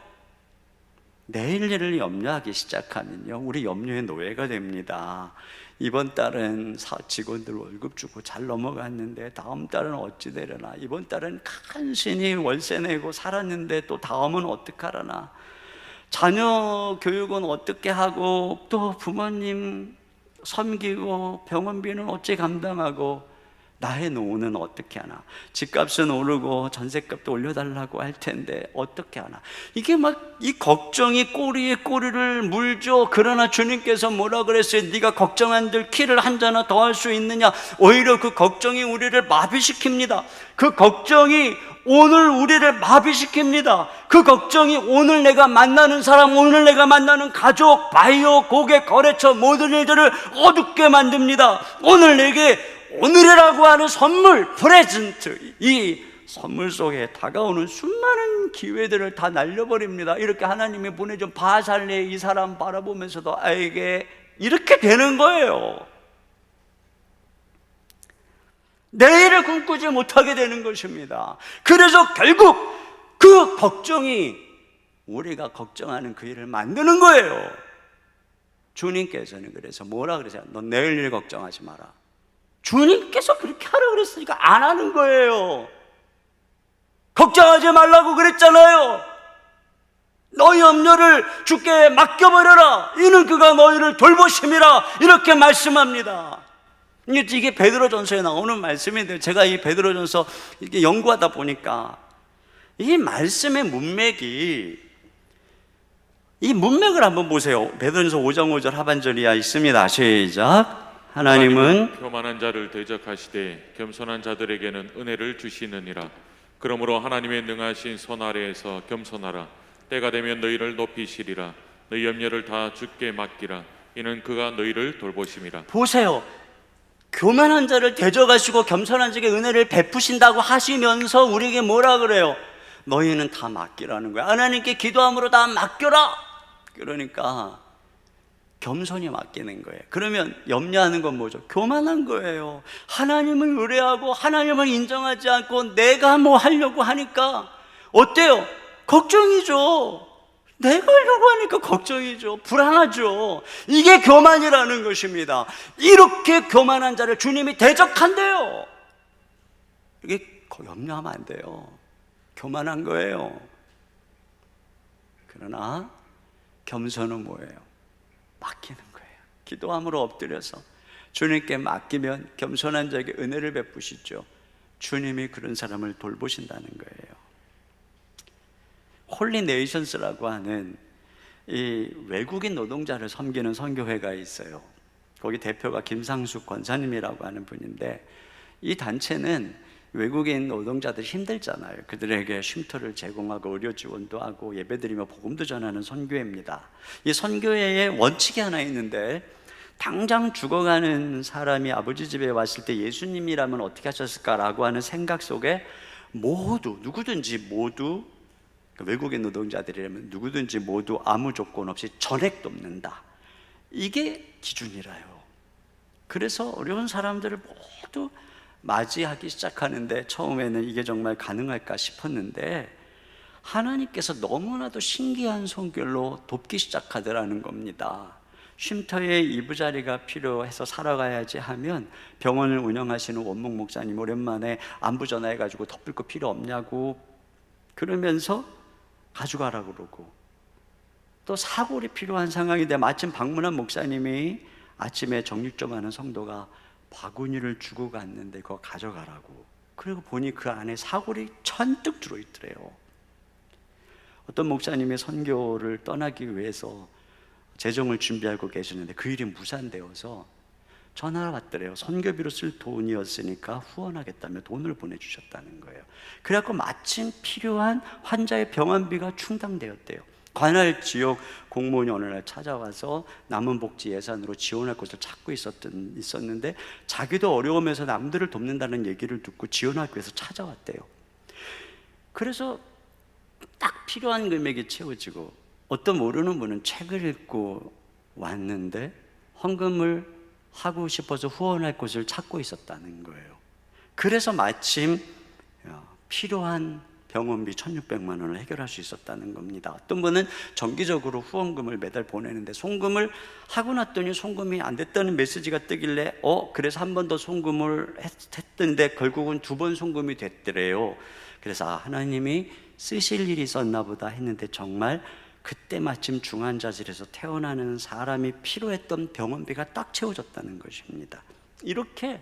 내일 일을 염려하기 시작하면요, 우리 염려의 노예가 됩니다. 이번 달은 직원들 월급 주고 잘 넘어갔는데 다음 달은 어찌 되려나, 이번 달은 간신히 월세 내고 살았는데 또 다음은 어떡하려나, 자녀 교육은 어떻게 하고 또 부모님 섬기고 병원비는 어찌 감당하고 나의 노후는 어떻게 하나, 집값은 오르고 전셋값도 올려달라고 할 텐데 어떻게 하나, 이게 막 이 걱정이 꼬리에 꼬리를 물죠. 그러나 주님께서 뭐라 그랬어요? 네가 걱정한들 키를 한 자나 더 할 수 있느냐. 오히려 그 걱정이 우리를 마비시킵니다. 그 걱정이 오늘 우리를 마비시킵니다. 그 걱정이 오늘 내가 만나는 사람, 오늘 내가 만나는 가족, 바이오, 고객, 거래처 모든 일들을 어둡게 만듭니다. 오늘 내게 오늘이라고 하는 선물, 프레젠트, 이 선물 속에 다가오는 수많은 기회들을 다 날려버립니다. 이렇게 하나님이 보내준 바살레 이 사람 바라보면서도 아이게 이렇게 되는 거예요. 내일을 꿈꾸지 못하게 되는 것입니다. 그래서 결국 그 걱정이 우리가 걱정하는 그 일을 만드는 거예요. 주님께서는 그래서 뭐라 그러세요? 넌 내일 일 걱정하지 마라. 주님께서 그렇게 하라고 그랬으니까 안 하는 거예요. 걱정하지 말라고 그랬잖아요. 너희 염려를 주께 맡겨버려라. 이는 그가 너희를 돌보심이라. 이렇게 말씀합니다. 이게 베드로전서에 나오는 말씀인데, 제가 이 베드로전서 이렇게 연구하다 보니까 이 말씀의 문맥이, 이 문맥을 한번 보세요. 베드로전서 5장 5절 하반절이야 있습니다. 시작. 하나님은 교만한 자를 대적하시되 겸손한 자들에게는 은혜를 주시느니라. 그러므로 하나님의 능하신 손 아래에서 겸손하라. 때가 되면 너희를 높이시리라. 너희 염려를 다 주께 맡기라. 이는 그가 너희를 돌보심이라. 보세요. 교만한 자를 대적하시고 겸손한 자에게 은혜를 베푸신다고 하시면서 우리에게 뭐라 그래요? 너희는 다 맡기라는 거야. 하나님께 기도함으로 다 맡겨라. 그러니까 겸손히 맡기는 거예요. 그러면 염려하는 건 뭐죠? 교만한 거예요. 하나님을 의뢰하고 하나님을 인정하지 않고 내가 뭐 하려고 하니까 어때요? 걱정이죠. 내가 하려고 하니까 걱정이죠. 불안하죠. 이게 교만이라는 것입니다. 이렇게 교만한 자를 주님이 대적한대요. 이게 염려하면 안 돼요. 교만한 거예요. 그러나 겸손은 뭐예요? 맡기는 거예요. 기도함으로 엎드려서 주님께 맡기면 겸손한 자에게 은혜를 베푸시죠. 주님이 그런 사람을 돌보신다는 거예요. 홀리 네이션스라고 하는 이 외국인 노동자를 섬기는 선교회가 있어요. 거기 대표가 김상숙 권사님이라고 하는 분인데, 이 단체는 외국인 노동자들이 힘들잖아요. 그들에게 쉼터를 제공하고 의료 지원도 하고 예배드리며 복음도 전하는 선교회입니다. 이 선교회에 원칙이 하나 있는데, 당장 죽어가는 사람이 아버지 집에 왔을 때 예수님이라면 어떻게 하셨을까라고 하는 생각 속에 모두, 누구든지 모두, 외국인 노동자들이라면 누구든지 모두 아무 조건 없이 전액 돕는다. 이게 기준이라요. 그래서 어려운 사람들을 모두 맞이하기 시작하는데, 처음에는 이게 정말 가능할까 싶었는데 하나님께서 너무나도 신기한 손길로 돕기 시작하더라는 겁니다. 쉼터에 이부자리가 필요해서 살아가야지 하면 병원을 운영하시는 원목 목사님 오랜만에 안부 전화해가지고 덮을 거 필요 없냐고 그러면서 가져가라고 그러고, 또 사골이 필요한 상황인데 마침 방문한 목사님이 아침에 정육 좀 하는 성도가 바구니를 주고 갔는데 그거 가져가라고. 그리고 보니 그 안에 사골이 잔뜩 들어있더래요. 어떤 목사님이 선교를 떠나기 위해서 재정을 준비하고 계시는데 그 일이 무산되어서 전화가 왔더래요. 선교비로 쓸 돈이었으니까 후원하겠다며 돈을 보내주셨다는 거예요. 그래갖고 마침 필요한 환자의 병원비가 충당되었대요. 관할 지역 공무원이 어느 날 찾아와서 남은 복지 예산으로 지원할 곳을 찾고 있었는데 자기도 어려우면서 남들을 돕는다는 얘기를 듣고 지원하기 위해서 찾아왔대요. 그래서 딱 필요한 금액이 채워지고, 어떤 모르는 분은 책을 읽고 왔는데 헌금을 하고 싶어서 후원할 곳을 찾고 있었다는 거예요. 그래서 마침 필요한 병원비 1,600만 원을 해결할 수 있었다는 겁니다. 어떤 분은 정기적으로 후원금을 매달 보내는데 송금을 하고 났더니 송금이 안 됐다는 메시지가 뜨길래 그래서 한 번 더 송금을 했던데 결국은 2번 송금이 됐더래요. 그래서 하나님이 쓰실 일이 있었나 보다 했는데 정말 그때 마침 중환자실에서 태어나는 사람이 필요했던 병원비가 딱 채워졌다는 것입니다. 이렇게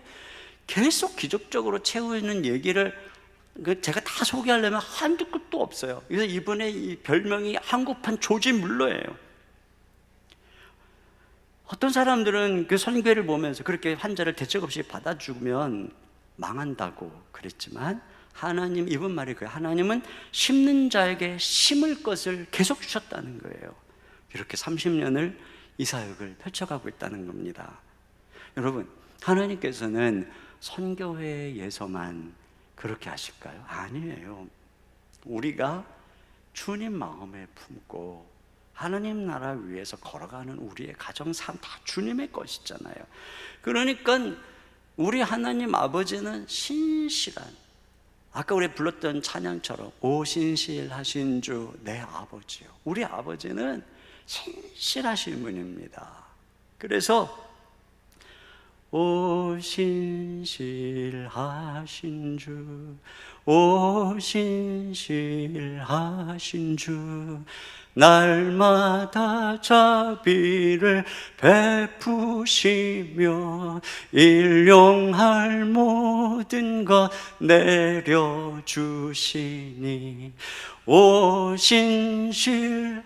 계속 기적적으로 채우는 얘기를 제가 다 소개하려면 한두 끝도 없어요. 그래서 이번에 이 별명이 한국판 조지물러예요. 어떤 사람들은 그 선교를 보면서 그렇게 환자를 대책 없이 받아주면 망한다고 그랬지만, 하나님, 이분 말이 그래요. 하나님은 심는 자에게 심을 것을 계속 주셨다는 거예요. 이렇게 30년을 이 사역을 펼쳐가고 있다는 겁니다. 여러분, 하나님께서는 선교회에서만 그렇게 하실까요? 아니에요. 우리가 주님 마음에 품고 하나님 나라 위해서 걸어가는 우리의 가정 삶 다 주님의 것이잖아요. 그러니까 우리 하나님 아버지는 신실한, 아까 우리 불렀던 찬양처럼 오 신실하신 주 내 아버지요. 우리 아버지는 신실하신 분입니다. 그래서 오 신실하신 주, 오 신실하신 주, 날마다 자비를 베푸시며 일용할 모든 것 내려주시니 오 신실하신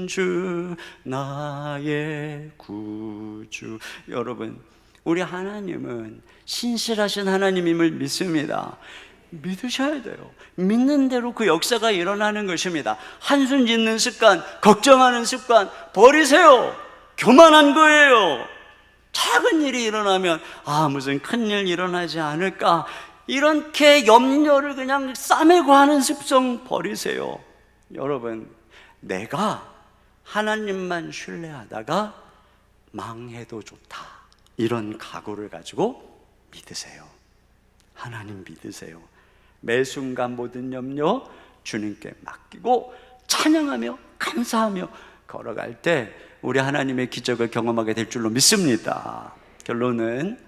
주 나의 구주. 여러분, 우리 하나님은 신실하신 하나님임을 믿습니다. 믿으셔야 돼요. 믿는 대로 그 역사가 일어나는 것입니다. 한숨 짓는 습관, 걱정하는 습관 버리세요. 교만한 거예요. 작은 일이 일어나면 무슨 큰일 일어나지 않을까, 이렇게 염려를 그냥 싸매고 하는 습성 버리세요. 여러분, 내가 하나님만 신뢰하다가 망해도 좋다, 이런 각오를 가지고 믿으세요. 하나님 믿으세요. 매 순간 모든 염려 주님께 맡기고 찬양하며 감사하며 걸어갈 때 우리 하나님의 기적을 경험하게 될 줄로 믿습니다. 결론은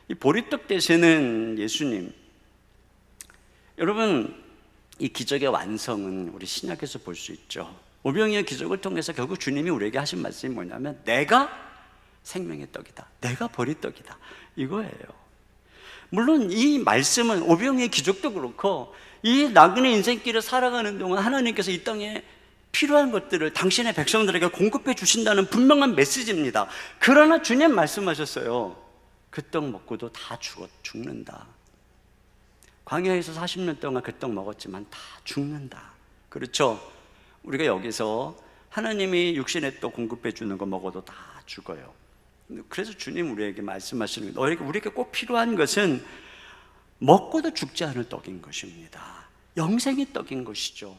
이 보리떡 되시는 예수님, 여러분, 이 기적의 완성은 우리 신약에서 볼 수 있죠. 오병이의 기적을 통해서 결국 주님이 우리에게 하신 말씀이 뭐냐면 내가 생명의 떡이다, 내가 보리떡이다, 이거예요. 물론 이 말씀은 오병이의 기적도 그렇고 이 나그네 인생길을 살아가는 동안 하나님께서 이 땅에 필요한 것들을 당신의 백성들에게 공급해 주신다는 분명한 메시지입니다. 그러나 주님 말씀하셨어요. 그 떡 먹고도 다 죽는다. 광야에서 40년 동안 그 떡 먹었지만 다 죽는다. 그렇죠? 우리가 여기서 하나님이 육신의 떡 공급해 주는 거 먹어도 다 죽어요. 그래서 주님 우리에게 말씀하시는 거예요. 우리에게 꼭 필요한 것은 먹고도 죽지 않을 떡인 것입니다. 영생의 떡인 것이죠.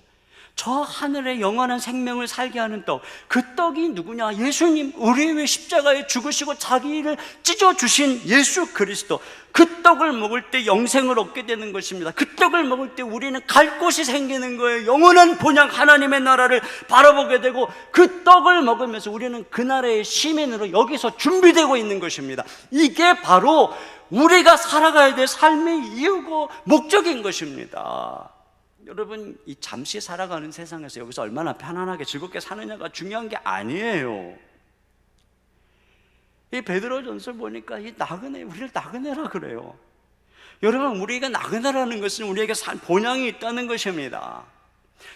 저 하늘의 영원한 생명을 살게 하는 떡, 그 떡이 누구냐? 예수님, 우리 위해 십자가에 죽으시고 자기를 찢어주신 예수 그리스도. 그 떡을 먹을 때 영생을 얻게 되는 것입니다. 그 떡을 먹을 때 우리는 갈 곳이 생기는 거예요. 영원한 본향 하나님의 나라를 바라보게 되고, 그 떡을 먹으면서 우리는 그 나라의 시민으로 여기서 준비되고 있는 것입니다. 이게 바로 우리가 살아가야 될 삶의 이유고 목적인 것입니다. 여러분, 이 잠시 살아가는 세상에서 여기서 얼마나 편안하게 즐겁게 사느냐가 중요한 게 아니에요. 이 베드로전서 보니까 이 나그네, 우리를 나그네라 그래요. 여러분, 우리가 나그네라는 것은 우리에게 본향이 있다는 것입니다.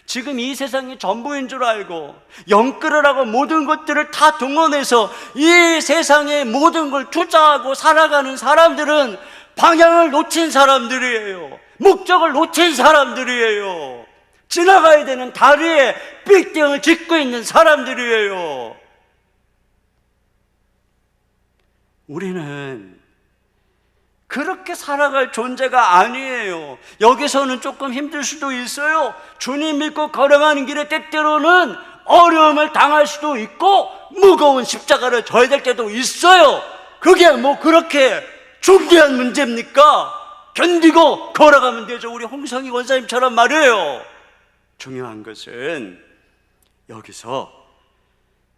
지금 이 세상이 전부인 줄 알고 영끌으라고 모든 것들을 다 동원해서 이 세상의 모든 걸 투자하고 살아가는 사람들은 방향을 놓친 사람들이에요. 목적을 놓친 사람들이에요. 지나가야 되는 다리에 빌딩을 짓고 있는 사람들이에요. 우리는 그렇게 살아갈 존재가 아니에요. 여기서는 조금 힘들 수도 있어요. 주님 믿고 걸어가는 길에 때때로는 어려움을 당할 수도 있고 무거운 십자가를 져야 될 때도 있어요. 그게 뭐 그렇게 중대한 문제입니까? 견디고 걸어가면 되죠. 우리 홍성희 원사님처럼 말이에요. 중요한 것은 여기서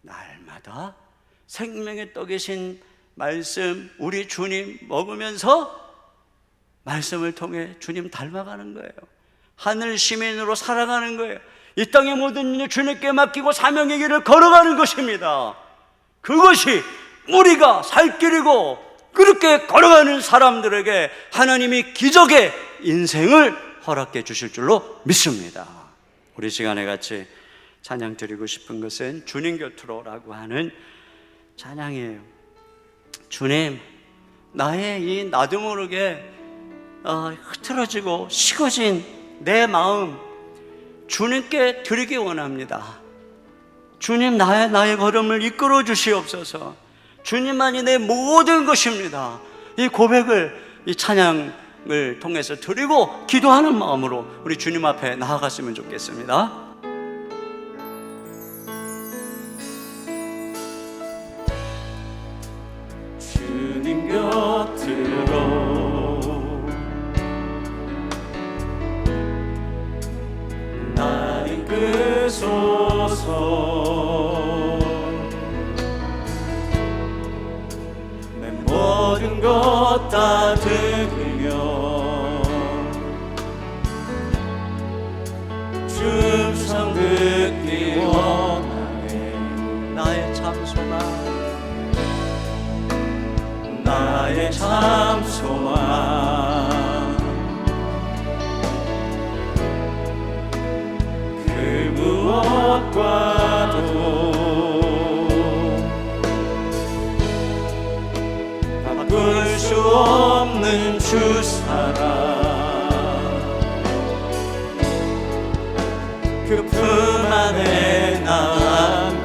날마다 생명의 떡이신 말씀, 우리 주님 먹으면서 말씀을 통해 주님 닮아가는 거예요. 하늘 시민으로 살아가는 거예요. 이 땅의 모든 일을 주님께 맡기고 사명의 길을 걸어가는 것입니다. 그것이 우리가 살 길이고, 그렇게 걸어가는 사람들에게 하나님이 기적의 인생을 허락해 주실 줄로 믿습니다. 우리 시간에 같이 찬양 드리고 싶은 것은 주님 곁으로라고 하는 찬양이에요. 주님, 나의 이 나도 모르게 흐트러지고 식어진 내 마음 주님께 드리기 원합니다. 주님, 나의 걸음을 이끌어 주시옵소서. 주님만이 내 모든 것입니다. 이 고백을, 이 찬양을 통해서 드리고 기도하는 마음으로 우리 주님 앞에 나아갔으면 좋겠습니다. 주님 곁으로 날 이끄소서. 내 모든 것 다 드리며 춤성 듣기 원하네. 나의 참 소망, 나의 참 소망, 그 무엇과도 바꿀 수 없는 주 사랑, 그 품 안에 남긴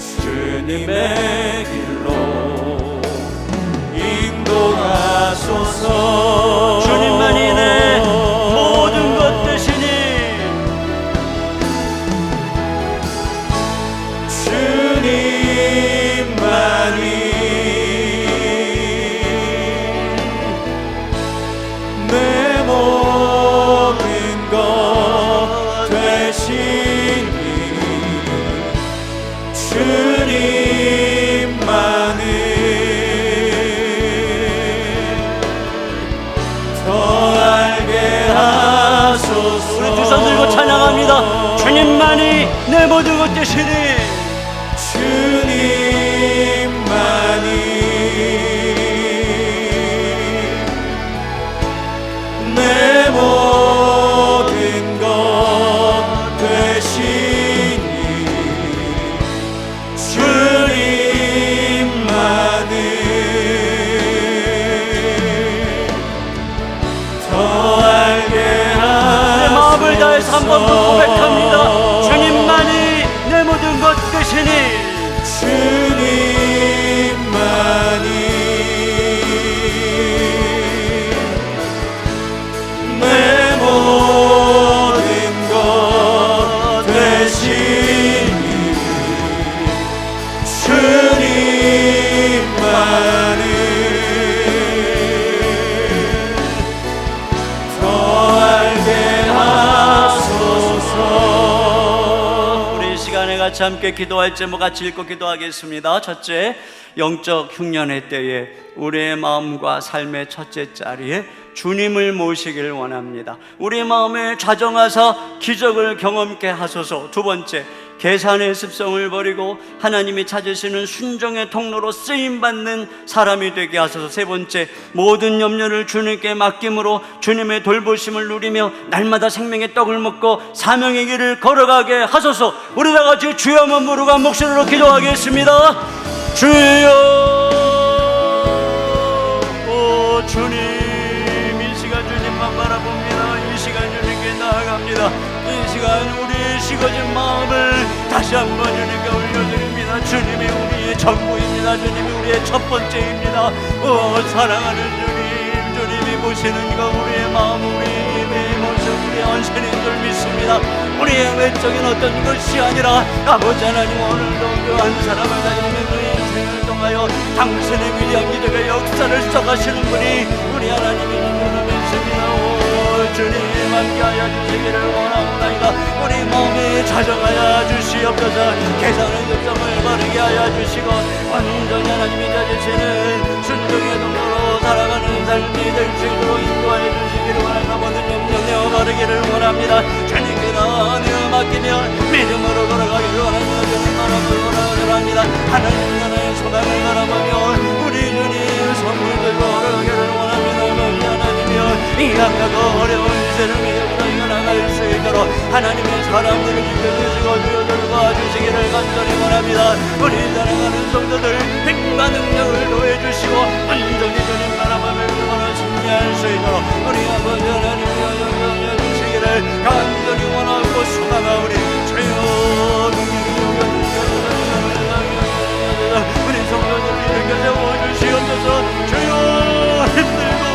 주님의 길로 인도하소서. 주님만이 내 모든 것 되시니 주님만이 내 모든 것 되시니 주님만을 더 알게 하소서. 우리 두 손 들고 찬양합니다. 주님만이 내 모든 것 되시니 주님만이 내 모든 것 되시니 주님만이 한번 더 고백합니다. 주님만이 내 모든 것 되시니 주님만이 내 모든 것 되시니 주님만을 더 알게 하소서. 우리 이 시간에 같이 함께 기도할 제목 같이 읽고 기도하겠습니다. 첫째, 영적 흉년의 때에 우리의 마음과 삶의 첫째 자리에 주님을 모시길 원합니다. 우리 마음에 좌정하사 기적을 경험케 하소서. 두 번째, 계산의 습성을 버리고 하나님이 찾으시는 순종의 통로로 쓰임받는 사람이 되게 하소서. 세 번째, 모든 염려를 주님께 맡김으로 주님의 돌보심을 누리며 날마다 생명의 떡을 먹고 사명의 길을 걸어가게 하소서. 우리 다 같이 주여 한번 부르고 한 목소리로 기도하겠습니다. 주여, 오 주님, 이 시간 주님만 바라봅니다. 이 시간 주님께 나아갑니다. 이 시간 우리의 식어진 마음을 다시 한번 주님께 올려드립니다. 주님이 우리의 전부입니다. 주님이 우리의 첫 번째입니다. 사랑하는 주님, 주님이 보시는 것, 우리의 마음, 우리의 예배의 모습, 우리의 헌신인 줄 믿습니다. 우리의 외적인 어떤 것이 아니라 아버지 하나님, 오늘도 그 한 사람을 다니는 그 인생을 통하여 당신의 위대한 기적의 역사를 써가시는 분이 우리 하나님인 줄 믿습니다. 오 주님, 함께하여 주시기를 원하옵나이다. 우리 마음에 좌정하여 주시옵소서. 계산의 습성을 바르게 하여 주시고 완전히 하나님이 찾으시는 순종의 동로로 살아가는 삶이 될 수 있도록 인도하여 주시기를 원합니다. 모든 염려내어 바르기를 원합니다. 주님께 나아내어 맡기며 믿음으로 걸어가기를 원합니다. 주님 바라보기를 원합니다. 하나님 나라의 소망을 바라보며 우리 주님 선물들과 걸어가기를 원합니다. 이 약하고 어려운 세상에 우리가 나갈 수 있도록 하나님의 사람들을 지켜주시고 주여들과 주시기를 간절히 원합니다. 우리 사랑하는 성도들 백만 능력을 더해주시고 완전히 주님 바라보며 그분을 승리할 수 있도록 우리 아버지 하나님의 영광을 주시기를 간절히 원하고 소망하오니 주여 우리 성도들 일으켜 세워주시옵소서. 주여 힘들고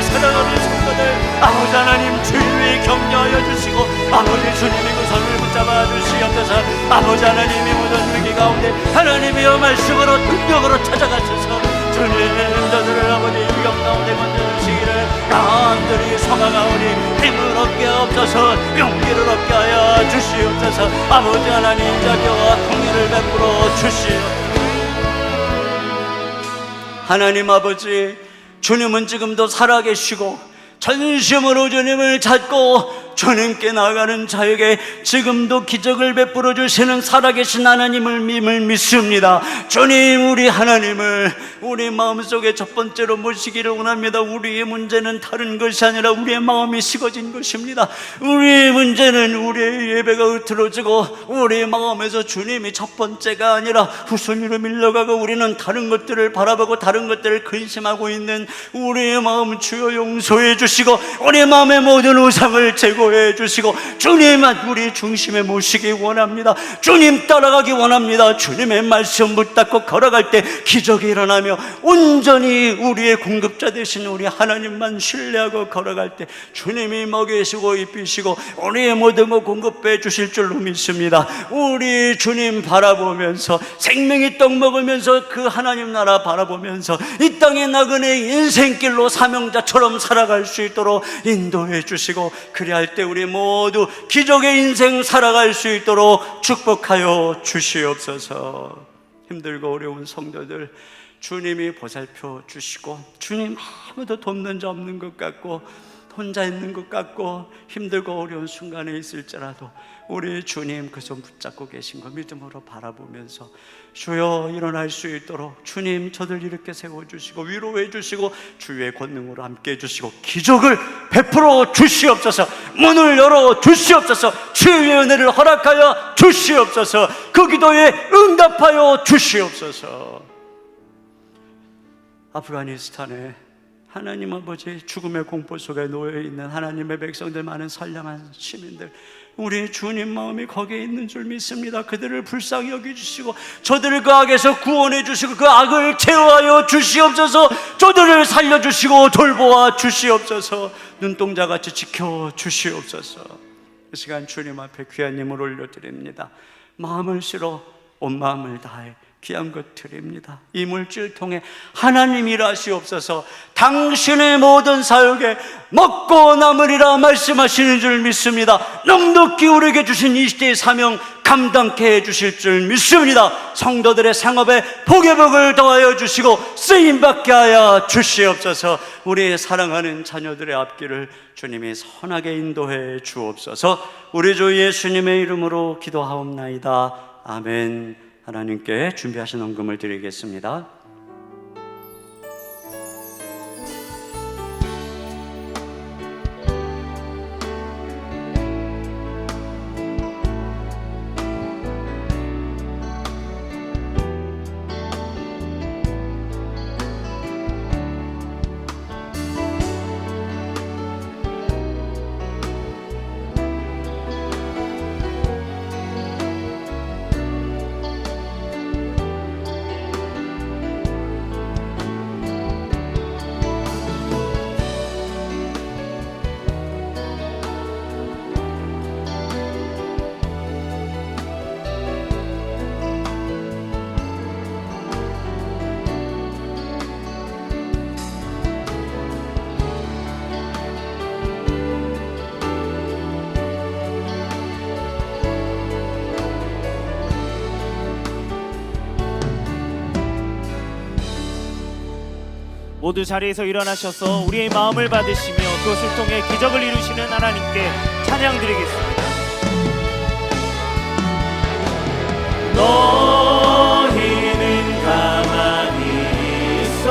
사랑하는 성도들 아버지 하나님 주님이 격려하여 주시고 아버지 주님이 그 손을 붙잡아 주시옵소서. 아버지 하나님이 모든 위기 가운데 하나님이여 말씀으로 능력으로 찾아가셔서 주님 저들을 아버지 위험 가운데 건져주시기를 간절히 소망하오니 힘을 얻게 없어서 용기를 얻게 하여 주시옵소서. 아버지 하나님 자비와 통일을 베풀어 주시옵소서. 하나님 아버지, 주님은 지금도 살아계시고 전심으로 주님을 찾고 주님께 나아가는 자에게 지금도 기적을 베풀어 주시는 살아계신 하나님을 믿습니다. 주님, 우리 하나님을 우리 마음속에 첫 번째로 모시기를 원합니다. 우리의 문제는 다른 것이 아니라 우리의 마음이 식어진 것입니다. 우리의 문제는 우리의 예배가 흐트러지고 우리의 마음에서 주님이 첫 번째가 아니라 후순위로 밀려가고 우리는 다른 것들을 바라보고 다른 것들을 근심하고 있는 우리의 마음 주여 용서해 주시고 우리의 마음의 모든 우상을 제거해 주시고 주님만 우리 중심에 모시기 원합니다. 주님 따라가기 원합니다. 주님의 말씀 붙잡고 걸어갈 때 기적이 일어나며 온전히 우리의 공급자 되신 우리 하나님만 신뢰하고 걸어갈 때 주님이 먹이시고 입히시고 우리의 모든 것 공급해 주실 줄로 믿습니다. 우리 주님 바라보면서 생명의 떡 먹으면서 그 하나님 나라 바라보면서 이 땅의 나그네 인생길로 사명자처럼 살아갈 수 있도록 인도해 주시고 그리할 때 우리 모두 기적의 인생 살아갈 수 있도록 축복하여 주시옵소서. 힘들고 어려운 성도들 주님이 보살펴 주시고 주님 아무도 돕는 자 없는 것 같고 혼자 있는 것 같고 힘들고 어려운 순간에 있을지라도 우리 주님 그 손 붙잡고 계신 거 믿음으로 바라보면서 주여 일어날 수 있도록 주님 저들 이렇게 세워주시고 위로해 주시고 주의 권능으로 함께 해주시고 기적을 베풀어 주시옵소서. 문을 열어 주시옵소서. 주의 은혜를 허락하여 주시옵소서. 그 기도에 응답하여 주시옵소서. 아프가니스탄에 하나님 아버지, 죽음의 공포 속에 놓여있는 하나님의 백성들, 많은 선량한 시민들, 우리 주님 마음이 거기에 있는 줄 믿습니다. 그들을 불쌍히 여겨주시고 저들을 그 악에서 구원해 주시고 그 악을 제어하여 주시옵소서. 저들을 살려주시고 돌보아 주시옵소서. 눈동자같이 지켜주시옵소서. 이 시간 주님 앞에 귀한 힘을 올려드립니다. 마음을 실어 온 마음을 다해 귀한 것 드립니다. 이 물질 통해 하나님 일하시옵소서. 당신의 모든 사역에 먹고 남으리라 말씀하시는 줄 믿습니다. 넉넉히 우리에게 주신 이 시대의 사명 감당케 해주실 줄 믿습니다. 성도들의 생업에 복의 복을 더하여 주시고 쓰임받게 하여 주시옵소서. 우리의 사랑하는 자녀들의 앞길을 주님이 선하게 인도해 주옵소서. 우리 주 예수님의 이름으로 기도하옵나이다. 아멘. 하나님께 준비하신 헌금을 드리겠습니다. 모두 자리에서 일어나셔서 우리의 마음을 받으시며 그것을 통해 기적을 이루시는 하나님께 찬양 드리겠습니다. 너희는 가만히 있어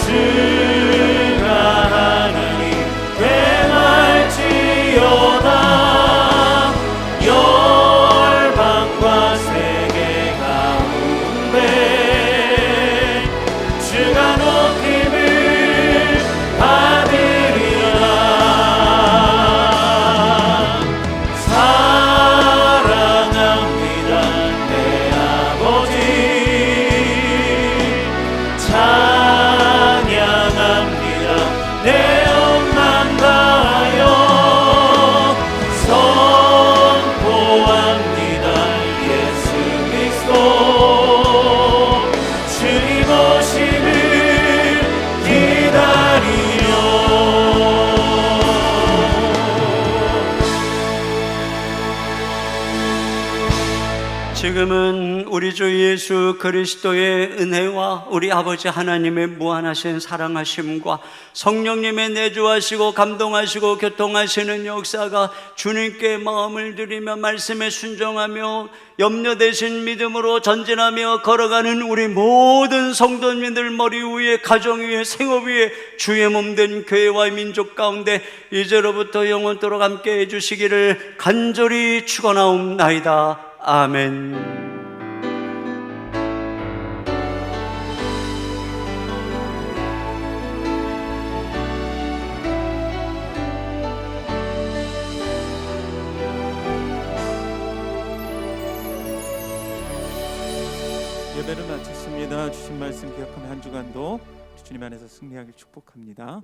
주가 하나님 행할지어다. 열방과 세계 가운데 주가 높임을 받으리라. 사랑합니다 내 아버지, 찬양합니다 내 온 맘 지금은 우리 주 예수 그리스도의 은혜와 우리 아버지 하나님의 무한하신 사랑하심과 성령님의 내주하시고 감동하시고 교통하시는 역사가 주님께 마음을 드리며 말씀에 순종하며 염려되신 믿음으로 전진하며 걸어가는 우리 모든 성도님들 머리 위에 가정 위에 생업 위에 주의 몸된 교회와 민족 가운데 이제로부터 영원토록 함께 해주시기를 간절히 축원하옵나이다. 아멘. 예배를 마쳤습니다. 주신 말씀 기억하며 한 주간도 주님 안에서 승리하길 축복합니다.